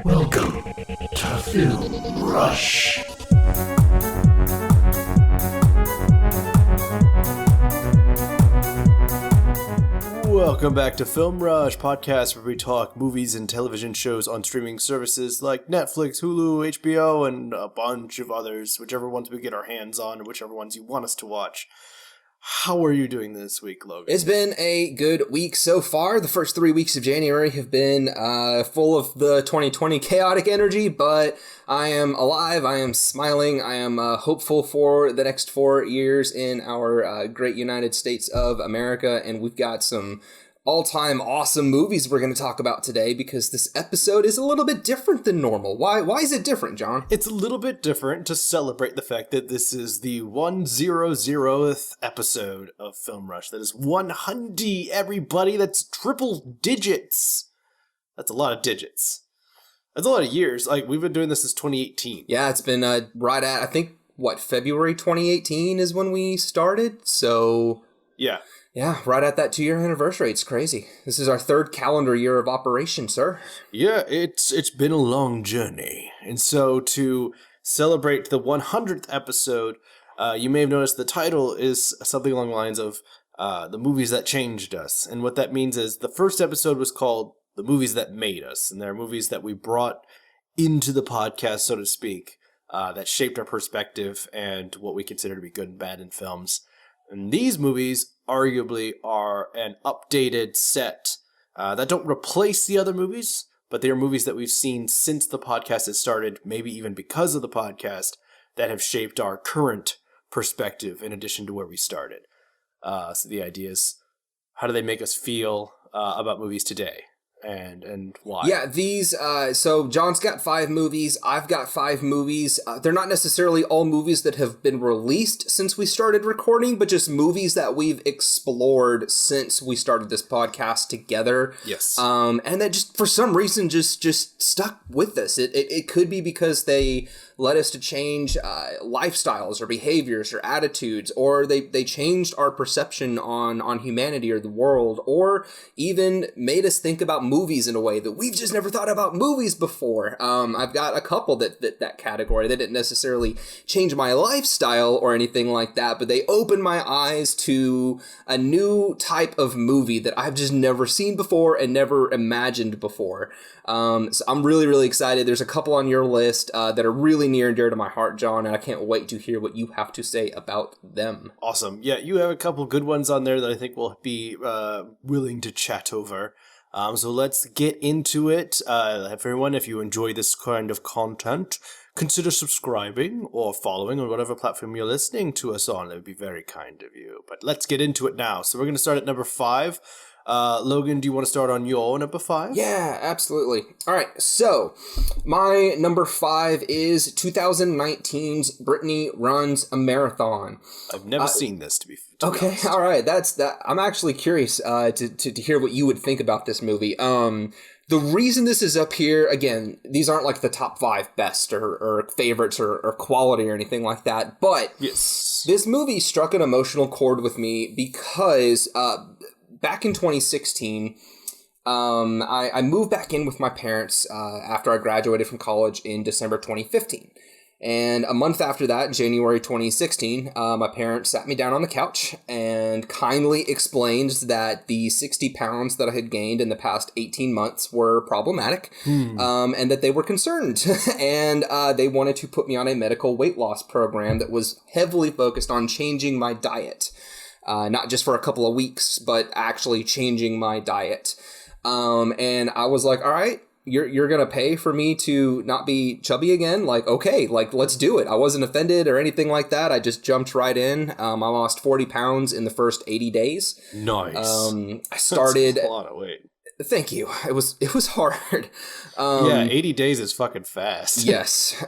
Welcome to Film Rush. Welcome back to Film Rush, podcast where we talk movies and television shows on streaming services like Netflix, Hulu, HBO, and a bunch of others, whichever ones we get our hands on, or whichever ones you want us to watch. How are you doing this week, Logan? It's been a good week so far. The first 3 weeks of January have been full of the 2020 chaotic energy, but I am alive, I am smiling, I am hopeful for the next 4 years in our great United States of America, and we've got some all-time awesome movies we're going to talk about today because this episode is a little bit different than normal. Why is it different, John? It's a little bit different to celebrate the fact that this is the 100th episode of Film Rush. That is 100, everybody. That's triple digits. That's a lot of digits. That's a lot of years. Like, we've been doing this since 2018. Yeah, it's been right at, I think, February 2018 is when we started, so... Yeah, right at that 2-year anniversary. It's crazy. This is our 3rd calendar year of operation, sir. Yeah, it's been a long journey. And so to celebrate the 100th episode, you may have noticed the title is something along the lines of The Movies That Changed Us. And what that means is the first episode was called The Movies That Made Us. And they're movies that we brought into the podcast, so to speak, that shaped our perspective and what we consider to be good and bad in films. And these movies arguably are an updated set that don't replace the other movies, but they are movies that we've seen since the podcast has started, maybe even because of the podcast, that have shaped our current perspective in addition to where we started. So the idea is, how do they make us feel about movies today? And why? Yeah, these, so John's got 5 movies, I've got 5 movies. They're not necessarily all movies that have been released since we started recording, but just movies that we've explored since we started this podcast together. Yes. And that just, for some reason, just stuck with us. It could be because they led us to change lifestyles or behaviors or attitudes, or they changed our perception on humanity or the world, or even made us think about movies in a way that we've just never thought about movies before. I've got a couple that category. They didn't necessarily change my lifestyle or anything like that, but they opened my eyes to a new type of movie that I've just never seen before and never imagined before. So I'm really, really excited. There's a couple on your list that are really near and dear to my heart, John, and I can't wait to hear what you have to say about them. Awesome. Yeah, you have a couple good ones on there that I think we'll be willing to chat over. So let's get into it. Everyone, if you enjoy this kind of content, consider subscribing or following on whatever platform you're listening to us on. That would be very kind of you. But let's get into it now. So we're going to start at number 5. Logan, do you want to start on your number 5? Yeah, absolutely. All right, so my number 5 is 2019's Brittany Runs a Marathon. I've never seen this, to be okay, honest. All right, that's that. I'm actually curious to hear what you would think about this movie. The reason this is up here, again, these aren't like the top 5 best or favorites or quality or anything like that, but yes, this movie struck an emotional chord with me because back in 2016, I moved back in with my parents after I graduated from college in December 2015. And a month after that, January 2016, my parents sat me down on the couch and kindly explained that the 60 pounds that I had gained in the past 18 months were problematic, and that they were concerned. And they wanted to put me on a medical weight loss program that was heavily focused on changing my diet. Not just for a couple of weeks, but actually changing my diet. And I was like, all right, you're going to pay for me to not be chubby again? Like, okay, like, let's do it. I wasn't offended or anything like that. I just jumped right in. I lost 40 pounds in the first 80 days. Nice. I started... That's a lot of weight. Thank you. It was hard. Yeah, 80 days is fucking fast. Yes.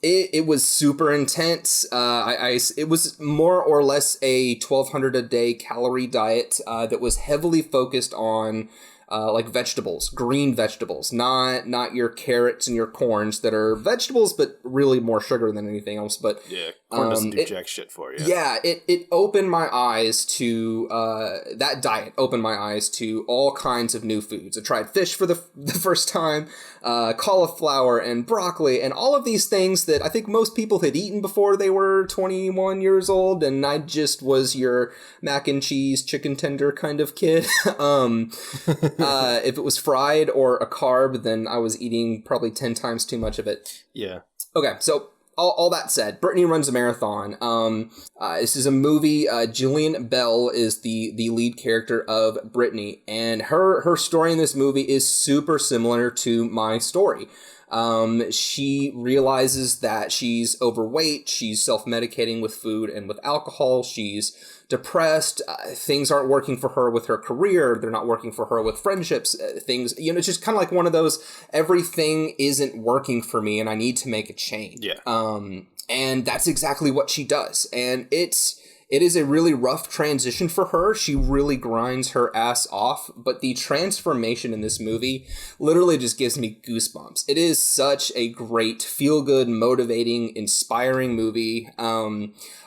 It was super intense. It was more or less a 1,200 a day calorie diet that was heavily focused on like vegetables, green vegetables, not your carrots and your corns that are vegetables, but really more sugar than anything else. But yeah, corn doesn't do jack shit for you. Yeah, it opened my eyes to that diet. Opened my eyes to all kinds of new foods. I tried fish for the first time, cauliflower and broccoli, and all of these things that I think most people had eaten before they were 21 years old, and I just was your mac and cheese, chicken tender kind of kid. If it was fried or a carb, then I was eating probably 10 times too much of it. Yeah. Okay, so all that said, Brittany runs a marathon. This is a movie. Jillian Bell is the lead character of Brittany, and her story in this movie is super similar to my story. She realizes that she's overweight. She's self-medicating with food and with alcohol. She's depressed. Things aren't working for her with her career. They're not working for her with friendships. Things, it's just kind of like one of those, everything isn't working for me and I need to make a change. Yeah. And that's exactly what she does. And it is a really rough transition for her. She really grinds her ass off, but the transformation in this movie literally just gives me goosebumps. It is such a great, feel-good, motivating, inspiring movie.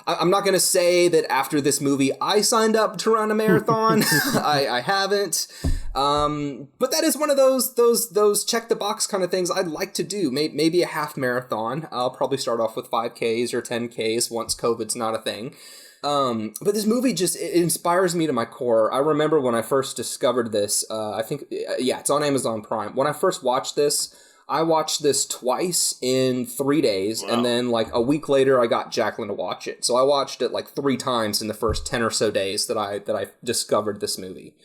I'm not going to say that after this movie I signed up to run a marathon. I haven't. But that is one of those check the box kind of things I'd like to do. Maybe a half marathon. I'll probably start off with 5Ks or 10Ks once COVID's not a thing. But this movie just, it inspires me to my core. I remember when I first discovered this, I think, it's on Amazon Prime. When I first watched this, I watched this twice in 3 days. Wow. And then like a week later, I got Jacqueline to watch it. So I watched it like 3 times in the first 10 or so days that I discovered this movie.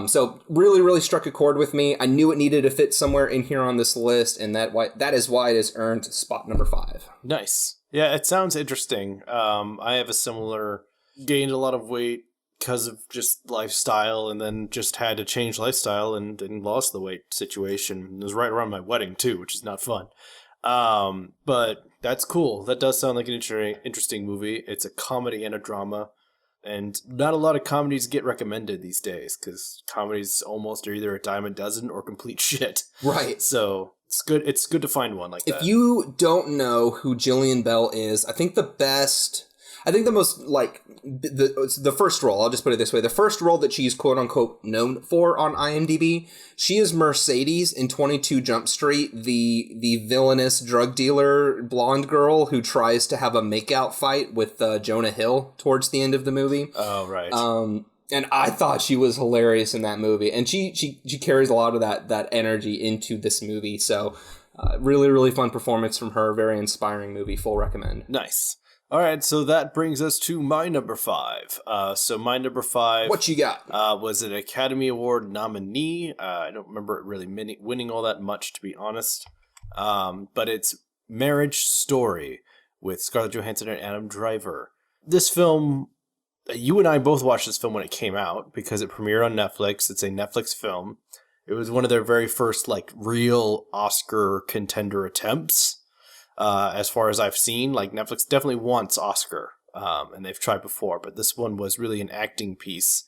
So really, really struck a chord with me. I knew it needed to fit somewhere in here on this list. And that is why it has earned spot number 5. Nice. Yeah, it sounds interesting. I have a similar... gained a lot of weight because of just lifestyle, and then just had to change lifestyle and lost the weight situation. It was right around my wedding too, which is not fun. But that's cool. That does sound like an interesting movie. It's a comedy and a drama, and not a lot of comedies get recommended these days because comedies almost are either a dime a dozen or complete shit. Right. So it's good. It's good to find one like that. If you don't know who Jillian Bell is, I think the most, like, the first role, I'll just put it this way, the first role that she's quote-unquote known for on IMDb, she is Mercedes in 22 Jump Street, the villainous drug dealer blonde girl who tries to have a makeout fight with Jonah Hill towards the end of the movie. Oh, right. And I thought she was hilarious in that movie, and she carries a lot of that energy into this movie, so really, really fun performance from her, very inspiring movie, full recommend. Nice. All right, so that brings us to my number 5. So my number 5... What you got? Was an Academy Award nominee. I don't remember it really winning all that much, to be honest. But it's Marriage Story with Scarlett Johansson and Adam Driver. This film, you and I both watched this film when it came out because it premiered on Netflix. It's a Netflix film. It was one of their very first, like, real Oscar contender attempts. As far as I've seen, like Netflix definitely wants Oscar, and they've tried before, but this one was really an acting piece,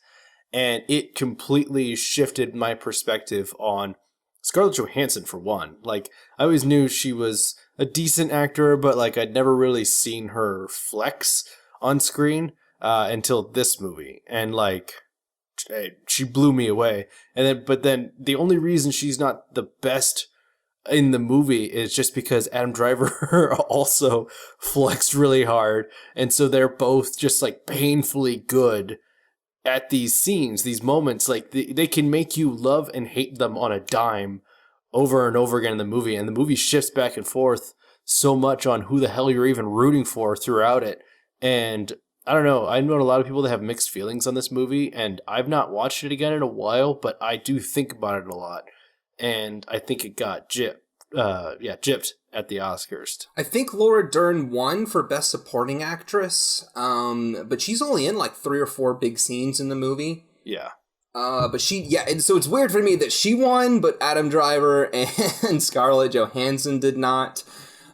and it completely shifted my perspective on Scarlett Johansson for one. Like, I always knew she was a decent actor, but like I'd never really seen her flex on screen until this movie, and like she blew me away. But then the only reason she's not the best in the movie is just because Adam Driver also flexed really hard, and so they're both just like painfully good at these scenes, these moments. Like they can make you love and hate them on a dime over and over again in the movie, and the movie shifts back and forth so much on who the hell you're even rooting for throughout it. And I don't know, I've known a lot of people that have mixed feelings on this movie, and I've not watched it again in a while, but I do think about it a lot. And I think it got gypped at the Oscars. I think Laura Dern won for Best Supporting Actress, but she's only in like 3 or 4 big scenes in the movie. Yeah. And so it's weird for me that she won, but Adam Driver and Scarlett Johansson did not.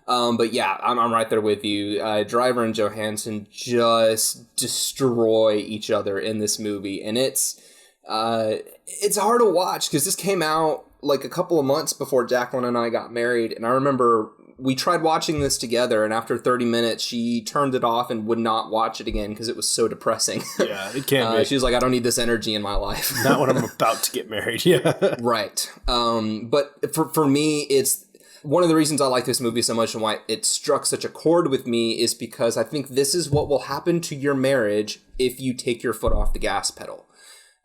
But yeah, I'm right there with you. Driver and Johansson just destroy each other in this movie, and it's It's hard to watch because this came out like a couple of months before Jacqueline and I got married, and I remember we tried watching this together, and after 30 minutes, she turned it off and would not watch it again because it was so depressing. Yeah, it can be. She was like, I don't need this energy in my life. Not when I'm about to get married, yeah. Right. But for me, it's one of the reasons I like this movie so much and why it struck such a chord with me is because I think this is what will happen to your marriage if you take your foot off the gas pedal.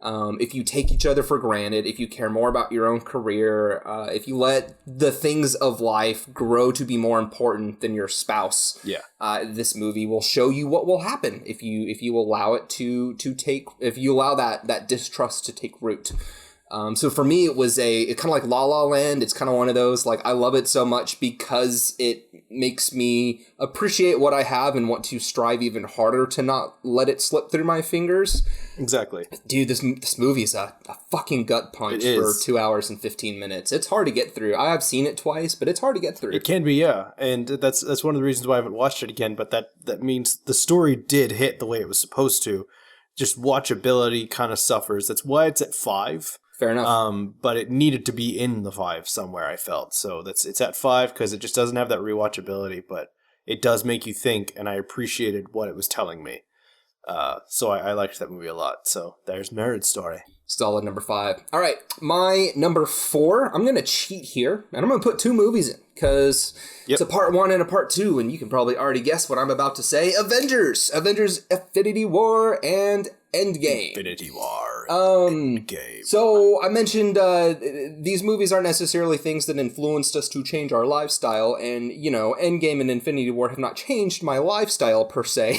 If you take each other for granted, if you care more about your own career, if you let the things of life grow to be more important than your spouse, this movie will show you what will happen if you allow it if you allow that distrust to take root. So for me, it kind of like La La Land. It's kind of one of those, like, I love it so much because it makes me appreciate what I have and want to strive even harder to not let it slip through my fingers. Exactly. Dude, this movie is a fucking gut punch for 2 hours and 15 minutes. It's hard to get through. I have seen it twice, but it's hard to get through. It can be, yeah. And that's one of the reasons why I haven't watched it again, but that means the story did hit the way it was supposed to. Just watchability kind of suffers. That's why it's at 5. Fair enough. But it needed to be in the 5 somewhere, I felt. So it's at 5 because it just doesn't have that rewatchability, but it does make you think, and I appreciated what it was telling me. So I liked that movie a lot. So there's Marriage Story. Solid number 5. All right, my number 4, I'm going to cheat here, and I'm going to put 2 movies in, because it's a part 1 and a part 2, and you can probably already guess what I'm about to say. Avengers, Infinity War, and Endgame. Infinity War, Endgame. So I mentioned these movies aren't necessarily things that influenced us to change our lifestyle, and, Endgame and Infinity War have not changed my lifestyle, per se.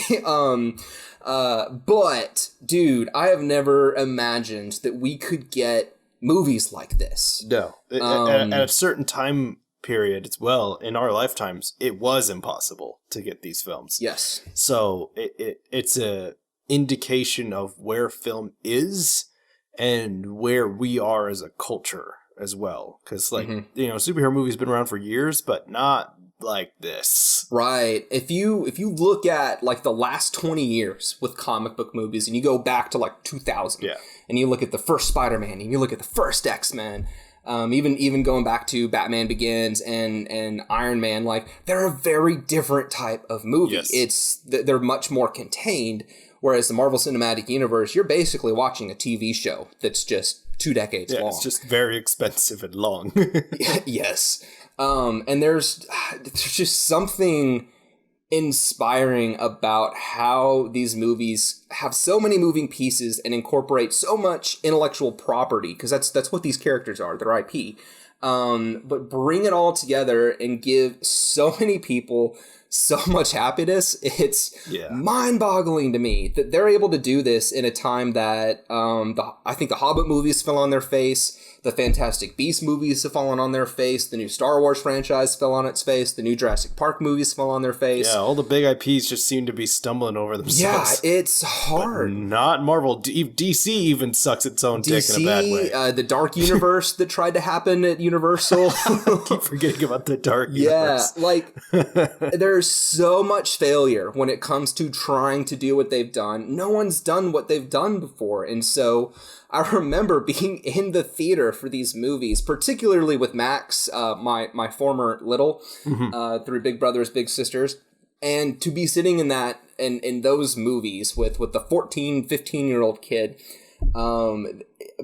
But, dude, I have never imagined that we could get movies like this. No. At a certain time period as well, in our lifetimes, it was impossible to get these films. Yes. So it's a indication of where film is and where we are as a culture as well. Because, superhero movies have been around for years, but not like this. Right. If you look at like the last 20 years with comic book movies, and you go back to like 2000, and you look at the first Spider-Man, and you look at the first X-Men, even going back to Batman Begins and Iron Man, like, they're a very different type of movie. Yes. They're much more contained, whereas the Marvel Cinematic Universe, you're basically watching a TV show that's just 2 decades long. It's just very expensive and long. Yes. And there's just something inspiring about how these movies have so many moving pieces and incorporate so much intellectual property, because that's what these characters are, they're IP. But bring it all together and give so many people so much happiness. It's mind-boggling to me that they're able to do this in a time that I think the Hobbit movies fell on their face, the Fantastic Beasts movies have fallen on their face, the new Star Wars franchise fell on its face, the new Jurassic Park movies fell on their face. Yeah, all the big IPs just seem to be stumbling over themselves. Yeah, it's hard. But not Marvel. DC even sucks its own dick in a bad way. The Dark Universe that tried to happen at Universal. I keep forgetting about the Dark Universe. Yeah, like, there's so much failure when it comes to trying to do what they've done. No one's done what they've done before, and so I remember being in the theater for these movies, particularly with Max, my former little, through Big Brothers Big Sisters, and to be sitting in that in those movies with the 14, 15-year-old kid,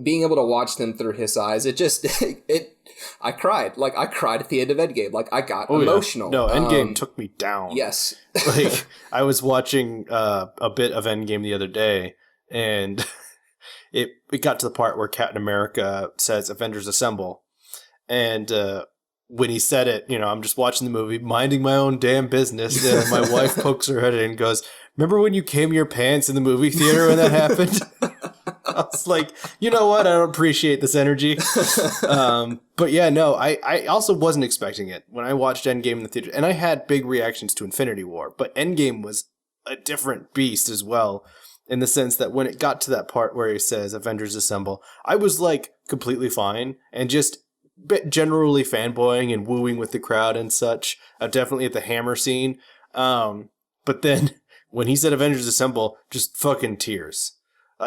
being able to watch them through his eyes, I cried. Like, I cried at the end of Endgame. Like, I got emotional. Yeah. No, Endgame took me down. Yes. Like, I was watching a bit of Endgame the other day, and it got to the part where Captain America says, "Avengers Assemble." And when he said it, I'm just watching the movie, minding my own damn business. And my wife pokes her head in and goes, "Remember when you came your pants in the movie theater when that happened?" I was like, you know what? I don't appreciate this energy. But yeah, no, I also wasn't expecting it when I watched Endgame in the theater. And I had big reactions to Infinity War, but Endgame was a different beast as well, in the sense that when it got to that part where he says Avengers Assemble, I was like completely fine and just generally fanboying and wooing with the crowd and such. Definitely at the hammer scene. But then when he said Avengers Assemble, just fucking tears.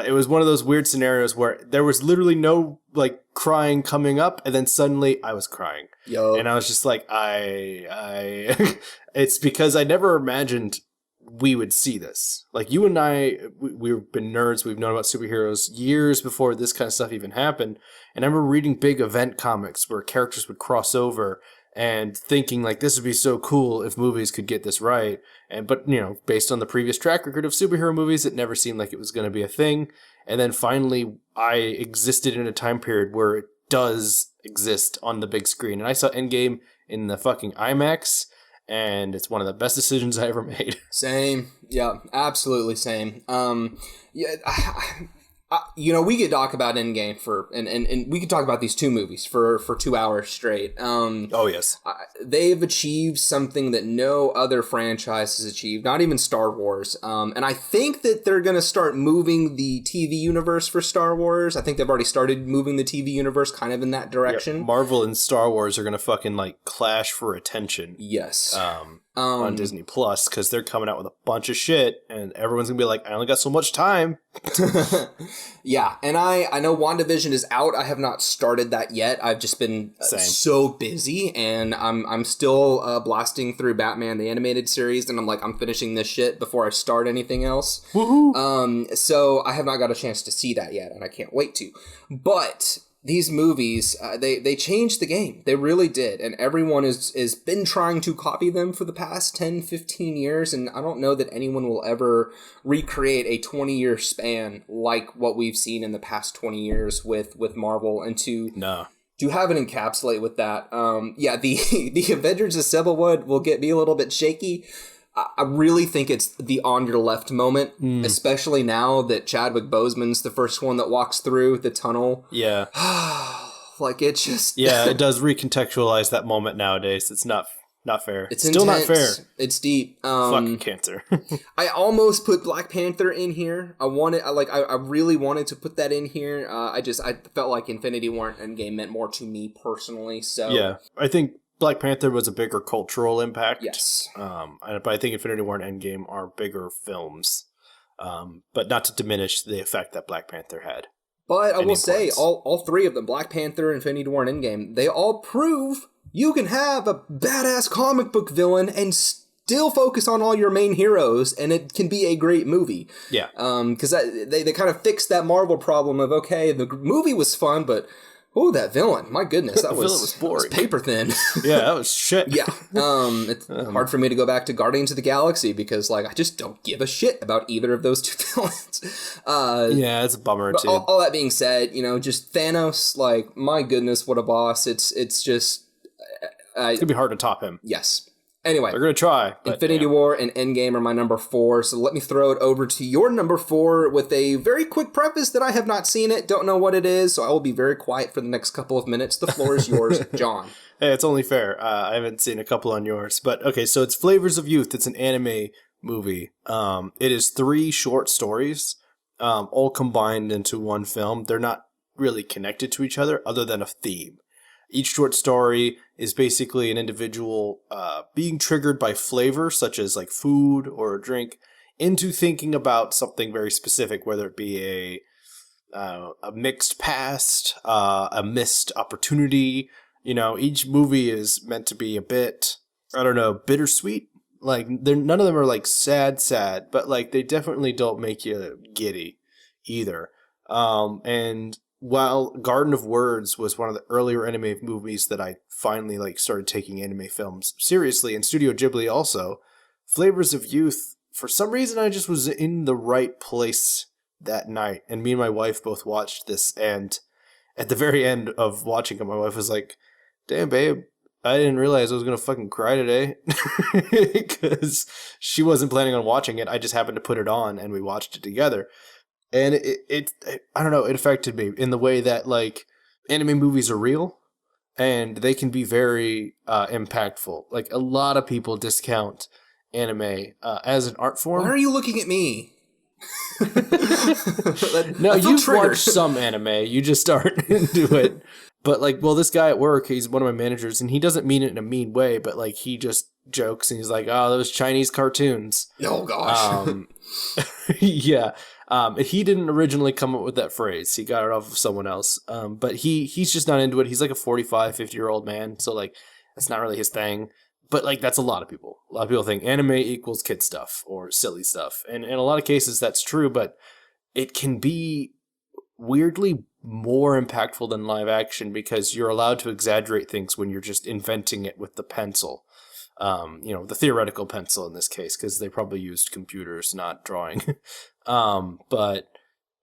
It was one of those weird scenarios where there was literally no like crying coming up, and then suddenly I was crying. Yo. And I was just like, I it's because I never imagined we would see this. Like you and I, we've been nerds. We've known about superheroes years before this kind of stuff even happened. And I remember reading big event comics where characters would cross over and thinking like this would be so cool if movies could get this right. But based on the previous track record of superhero movies, it never seemed like it was going to be a thing. And then finally, I existed in a time period where it does exist on the big screen. And I saw Endgame in the fucking IMAX, and it's one of the best decisions I ever made. Same. Yeah, absolutely same. We could talk about Endgame and we could talk about these two movies for 2 hours straight. Oh, yes. They've achieved something that no other franchise has achieved, not even Star Wars. And I think that they're going to start moving the TV universe for Star Wars. I think they've already started moving the TV universe kind of in that direction. Yeah, Marvel and Star Wars are going to fucking like clash for attention. Yes. On Disney Plus, because they're coming out with a bunch of shit, and everyone's gonna be like, I only got so much time. Yeah, and I know WandaVision is out. I have not started that yet. I've just been so busy, and I'm still blasting through Batman the animated series, and I'm finishing this shit before I start anything else. Woohoo! So I have not got a chance to see that yet, and I can't wait to. But these movies, they changed the game. They really did. And everyone has been trying to copy them for the past 10, 15 years. And I don't know that anyone will ever recreate a 20-year span like what we've seen in the past 20 years with Marvel. And to have it encapsulate with that, the Avengers Assemble one will get me a little bit shaky. I really think it's the on your left moment, especially now that Chadwick Boseman's the first one that walks through the tunnel. Yeah. It just... Yeah, it does recontextualize that moment nowadays. It's not fair. It's still intense. not fair. It's deep. Fucking cancer. I almost put Black Panther in here. I really wanted to put that in here. I felt like Infinity War and Endgame meant more to me personally. So yeah, I think Black Panther was a bigger cultural impact. Yes. But I think Infinity War and Endgame are bigger films. But not to diminish the effect that Black Panther had. But I will say, all three of them, Black Panther, Infinity War, and Endgame, they all prove you can have a badass comic book villain and still focus on all your main heroes, and it can be a great movie. Yeah. Because they kind of fixed that Marvel problem of, okay, the movie was fun, but... Oh, that villain. My goodness. That was boring. That was paper thin. Yeah, that was shit. Yeah. It's hard for me to go back to Guardians of the Galaxy because, I just don't give a shit about either of those two villains. Yeah, it's a bummer, too. All that being said, just Thanos, my goodness, what a boss. It's just... it's going to be hard to top him. Yes. Anyway, they're going to try. Infinity War and Endgame are my number 4, so let me throw it over to your number 4 with a very quick preface that I have not seen it, don't know what it is, so I will be very quiet for the next couple of minutes. The floor is yours, John. Hey, it's only fair. I haven't seen a couple on yours, but okay, so it's Flavors of Youth. It's an anime movie. It is 3 short stories, all combined into one film. They're not really connected to each other than a theme. Each short story is basically an individual being triggered by flavor, such as food or a drink, into thinking about something very specific, whether it be a mixed past, a missed opportunity. Each movie is meant to be a bit, bittersweet. None of them are sad, but they definitely don't make you giddy either. And while Garden of Words was one of the earlier anime movies that I finally started taking anime films seriously, and Studio Ghibli also, Flavors of Youth, for some reason I just was in the right place that night, and me and my wife both watched this, and at the very end of watching it, my wife was like, damn babe, I didn't realize I was going to fucking cry today, because she wasn't planning on watching it. I just happened to put it on, and we watched it together. And it I don't know, it affected me in the way that anime movies are real and they can be very impactful. A lot of people discount anime as an art form. Why are you looking at me? No, you've watched some anime. You just aren't into it. But this guy at work, he's one of my managers, and he doesn't mean it in a mean way, but he just jokes and he's like, oh, those Chinese cartoons. Oh gosh. Yeah. He didn't originally come up with that phrase. He got it off of someone else. But he's just not into it. He's like a 45, 50-year-old man. So like, that's not really his thing. But like, that's a lot of people. A lot of people think anime equals kid stuff or silly stuff. And in a lot of cases, that's true. But it can be weirdly more impactful than live action because you're allowed to exaggerate things when you're just inventing it with the pencil. The theoretical pencil in this case, because they probably used computers, not drawing. But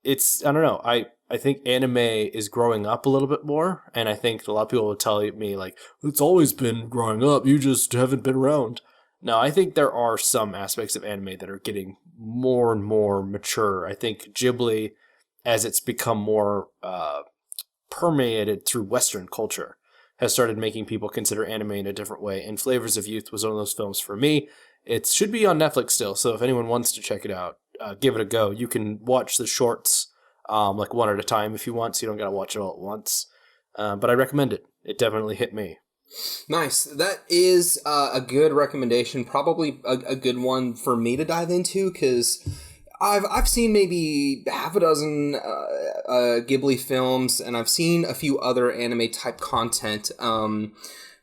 it's, I don't know. I think anime is growing up a little bit more, and I think a lot of people will tell me, like, it's always been growing up, you just haven't been around. No, I think there are some aspects of anime that are getting more and more mature. I think Ghibli, as it's become more permeated through Western culture, has started making people consider anime in a different way. And Flavors of Youth was one of those films for me. It should be on Netflix still, so if anyone wants to check it out, give it a go. You can watch the shorts like one at a time if you want, so you don't got to watch it all at once. But I recommend it. It definitely hit me. Nice. That is a good recommendation. Probably a good one for me to dive into because I've seen maybe half a dozen Ghibli films, and I've seen a few other anime type content.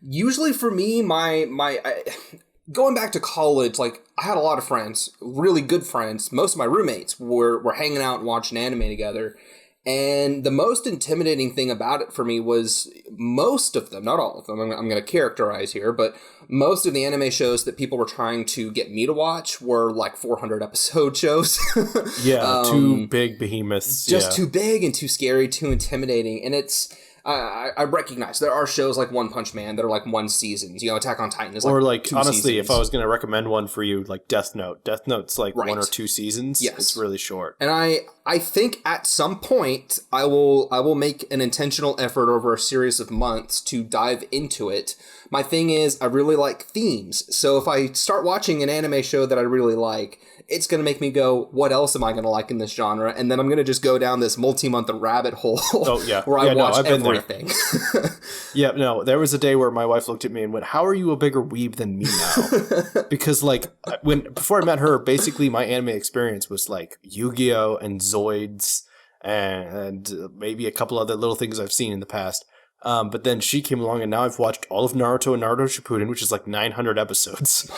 Usually for me, going back to college, like I had a lot of friends, really good friends. Most of my roommates were hanging out and watching anime together. And the most intimidating thing about it for me was most of them, not all of them, I'm going to characterize here, but most of the anime shows that people were trying to get me to watch were like 400 episode shows. Yeah, too big behemoths. Just too big and too scary, too intimidating. And it's... I recognize there are shows like One Punch Man that are like one season. Attack on Titan is like, or like, two honestly, seasons. if I was going to recommend one for you, like Death Note. Death Note's like Right. 1 or 2 seasons. Yes. It's really short. And I think at some point I will make an intentional effort over a series of months to dive into it. My thing is I really like themes. So if I start watching an anime show that I really like, it's going to make me go, what else am I going to like in this genre? And then I'm going to just go down this multi-month rabbit hole where I watch everything. Yeah, no, there was a day where my wife looked at me and went, how are you a bigger weeb than me now? Because like before I met her, basically my anime experience was like Yu-Gi-Oh! And Zoids and maybe a couple other little things I've seen in the past. But then she came along and now I've watched all of Naruto and Naruto Shippuden, which is like 900 episodes.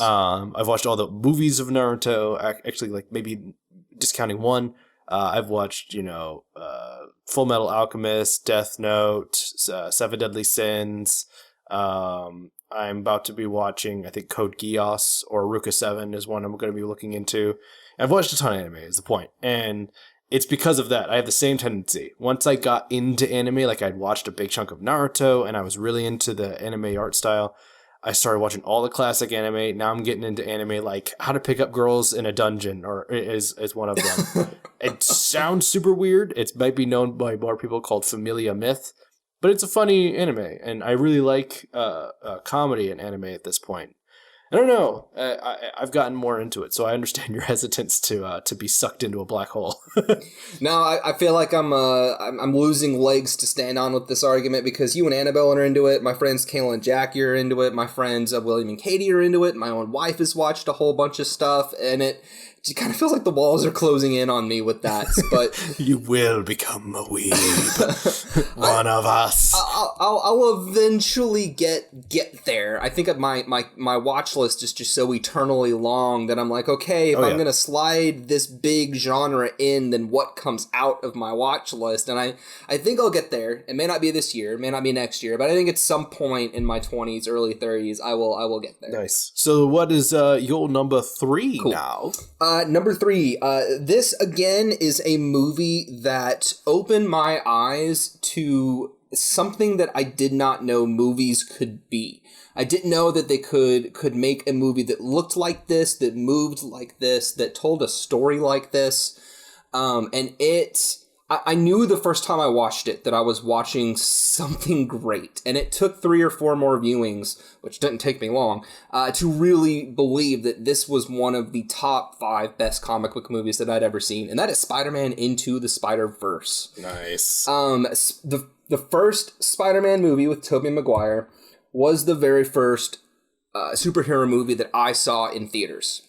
I've watched all the movies of Naruto, actually like maybe discounting one. I've watched, Full Metal Alchemist, Death Note, Seven Deadly Sins. I'm about to be watching, I think, Code Geass or Ruka 7 is one I'm going to be looking into. I've watched a ton of anime is the point. And it's because of that. I have the same tendency. Once I got into anime, like I'd watched a big chunk of Naruto and I was really into the anime art style, I started watching all the classic anime. Now I'm getting into anime like How to Pick Up Girls in a Dungeon or is one of them. It sounds super weird. It might be known by more people called Familia Myth, but it's a funny anime and I really like comedy in anime at this point. I don't know. I've gotten more into it, so I understand your hesitance to be sucked into a black hole. No, I feel like I'm losing legs to stand on with this argument because you and Annabelle are into it. My friends Kayla and Jackie are into it. My friends William and Katie are into it. My own wife has watched a whole bunch of stuff, and it kind of feels like the walls are closing in on me with that. But you will become a weeb, one of us. I'll eventually get there. I think my watch list is just so eternally long that I'm like, okay, if I'm gonna slide this big genre in, then what comes out of my watch list? And I think I'll get there. It may not be this year, it may not be next year, but I think at some point in my 20s, early 30s, I will get there. Nice. So what is your number 3 now? Number 3, this again is a movie that opened my eyes to something that I did not know movies could be. I didn't know that they could make a movie that looked like this, that moved like this, that told a story like this. I knew the first time I watched it that I was watching something great, and it took 3 or 4 more viewings, which didn't take me long, to really believe that this was one of the top 5 best comic book movies that I'd ever seen, and that is Spider-Man Into the Spider-Verse. Nice. The first Spider-Man movie with Tobey Maguire was the very first superhero movie that I saw in theaters.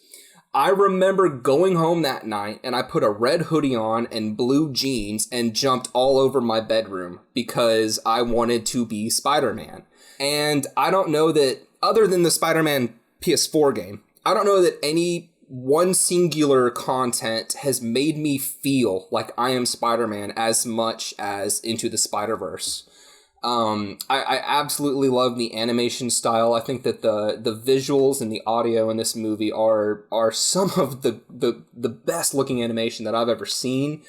I remember going home that night and I put a red hoodie on and blue jeans and jumped all over my bedroom because I wanted to be Spider-Man. And I don't know that, other than the Spider-Man PS4 game, I don't know that any one singular content has made me feel like I am Spider-Man as much as Into the Spider-Verse. I absolutely love the animation style. I think that the visuals and the audio in this movie are some of the best looking animation that I've ever seen.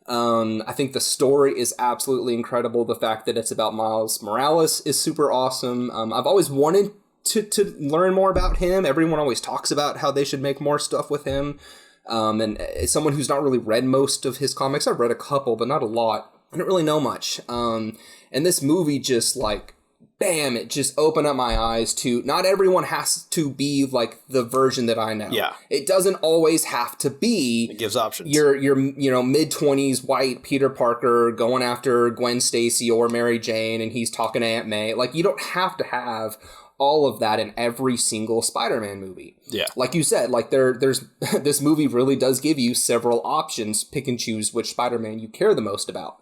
I think the story is absolutely incredible. The fact that it's about Miles Morales is super awesome. I've always wanted to learn more about him. Everyone always talks about how they should make more stuff with him. And as someone who's not really read most of his comics, I've read a couple, but not a lot. I don't really know much. And this movie just like, bam, it just opened up my eyes to not everyone has to be like the version that I know. Yeah. It doesn't always have to be. It gives options. Your mid-20s white Peter Parker going after Gwen Stacy or Mary Jane and he's talking to Aunt May. Like, you don't have to have all of that in every single Spider-Man movie. Yeah. Like you said, like there's this movie really does give you several options. Pick and choose which Spider-Man you care the most about.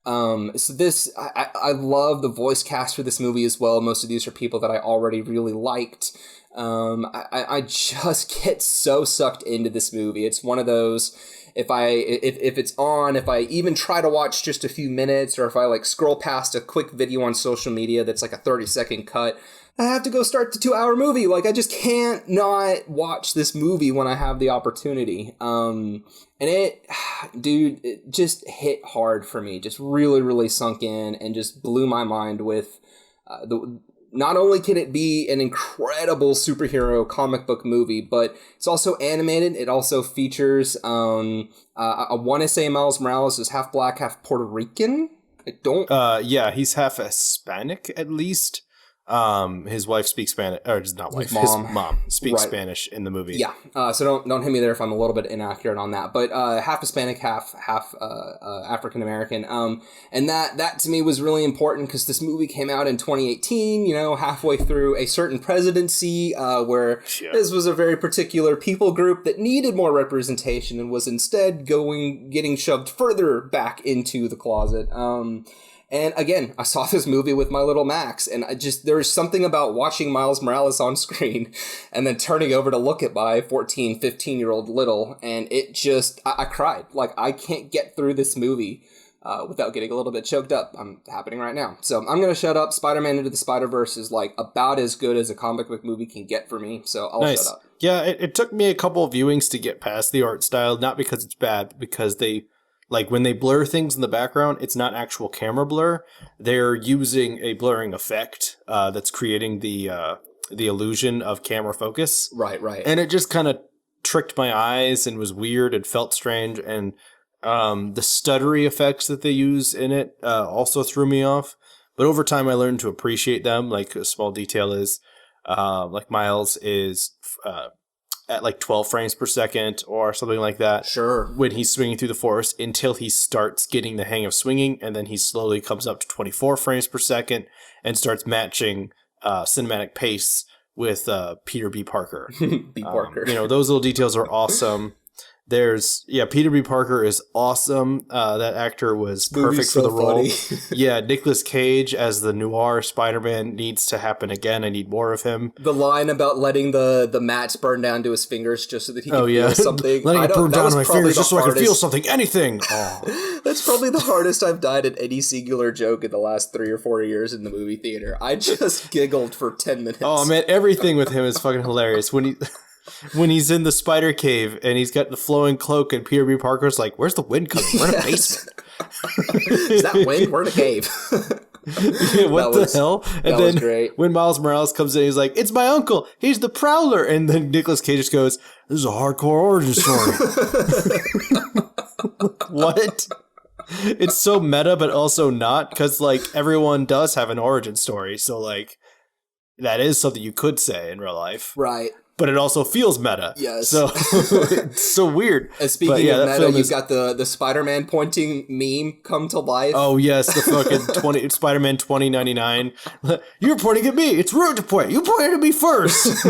So this, I love the voice cast for this movie as well. Most of these are people that I already really liked. I just get so sucked into this movie. It's one of those, if it's on, if I even try to watch just a few minutes, or if I like scroll past a quick video on social media that's like a 30-second cut, I have to go start the 2-hour movie. Like, I just can't not watch this movie when I have the opportunity. And it just hit hard for me. Just really, really sunk in and just blew my mind with not only can it be an incredible superhero comic book movie, but it's also animated. It also features, I want to say Miles Morales is half black, half Puerto Rican. I don't. Yeah, he's half Hispanic at least. His wife speaks Spanish, or not wife, his mom speaks Spanish in the movie. Yeah. So don't hit me there if I'm a little bit inaccurate on that, but half Hispanic, half African American. And that to me was really important because this movie came out in 2018. You know, halfway through a certain presidency, where this was a very particular people group that needed more representation and was instead getting shoved further back into the closet. And again, I saw this movie with my little Max, and there's something about watching Miles Morales on screen and then turning over to look at my 14, 15-year-old little, and it just, I cried. Like, I can't get through this movie without getting a little bit choked up. I'm happening right now. So I'm going to shut up. Spider-Man Into the Spider-Verse is like about as good as a comic book movie can get for me, so I'll shut up. Yeah, it took me a couple of viewings to get past the art style, not because it's bad, but because like, when they blur things in the background, it's not actual camera blur. They're using a blurring effect that's creating the illusion of camera focus. Right. And it just kind of tricked my eyes and was weird and felt strange. And the stuttery effects that they use in it also threw me off. But over time, I learned to appreciate them. Like, a small detail is, like, Miles is at like 12 frames per second or something like that. Sure. When he's swinging through the forest until he starts getting the hang of swinging, and then he slowly comes up to 24 frames per second and starts matching cinematic pace with Peter B. Parker. B. Parker. Those little details are awesome. Peter B. Parker is awesome. That actor was perfect for the role. Yeah, Nicolas Cage as the noir Spider-Man needs to happen again. I need more of him. The line about letting the mats burn down to his fingers just so that he can feel something. Letting it burn down to my fingers just so I can feel something. Anything. Oh. That's probably the hardest I've died at any singular joke in the last 3 or 4 years in the movie theater. I just giggled for 10 minutes. Oh, man, everything with him is fucking hilarious. When he's in the spider cave and he's got the flowing cloak and Peter B. Parker's like, where's the wind coming? We're in a basement. Is that wind? We're in a cave. What the hell? And then great. When Miles Morales comes in, he's like, it's my uncle. He's the Prowler. And then Nicolas Cage just goes, this is a hardcore origin story. What? It's so meta, but also not, because like everyone does have an origin story. So like that is something you could say in real life. Right. but it also feels meta. Yes. So it's so weird. And speaking that of meta, film you've got the Spider-Man pointing meme come to life. Oh yes, the fucking Spider-Man 2099. You're pointing at me. It's rude to point. You pointed at me first.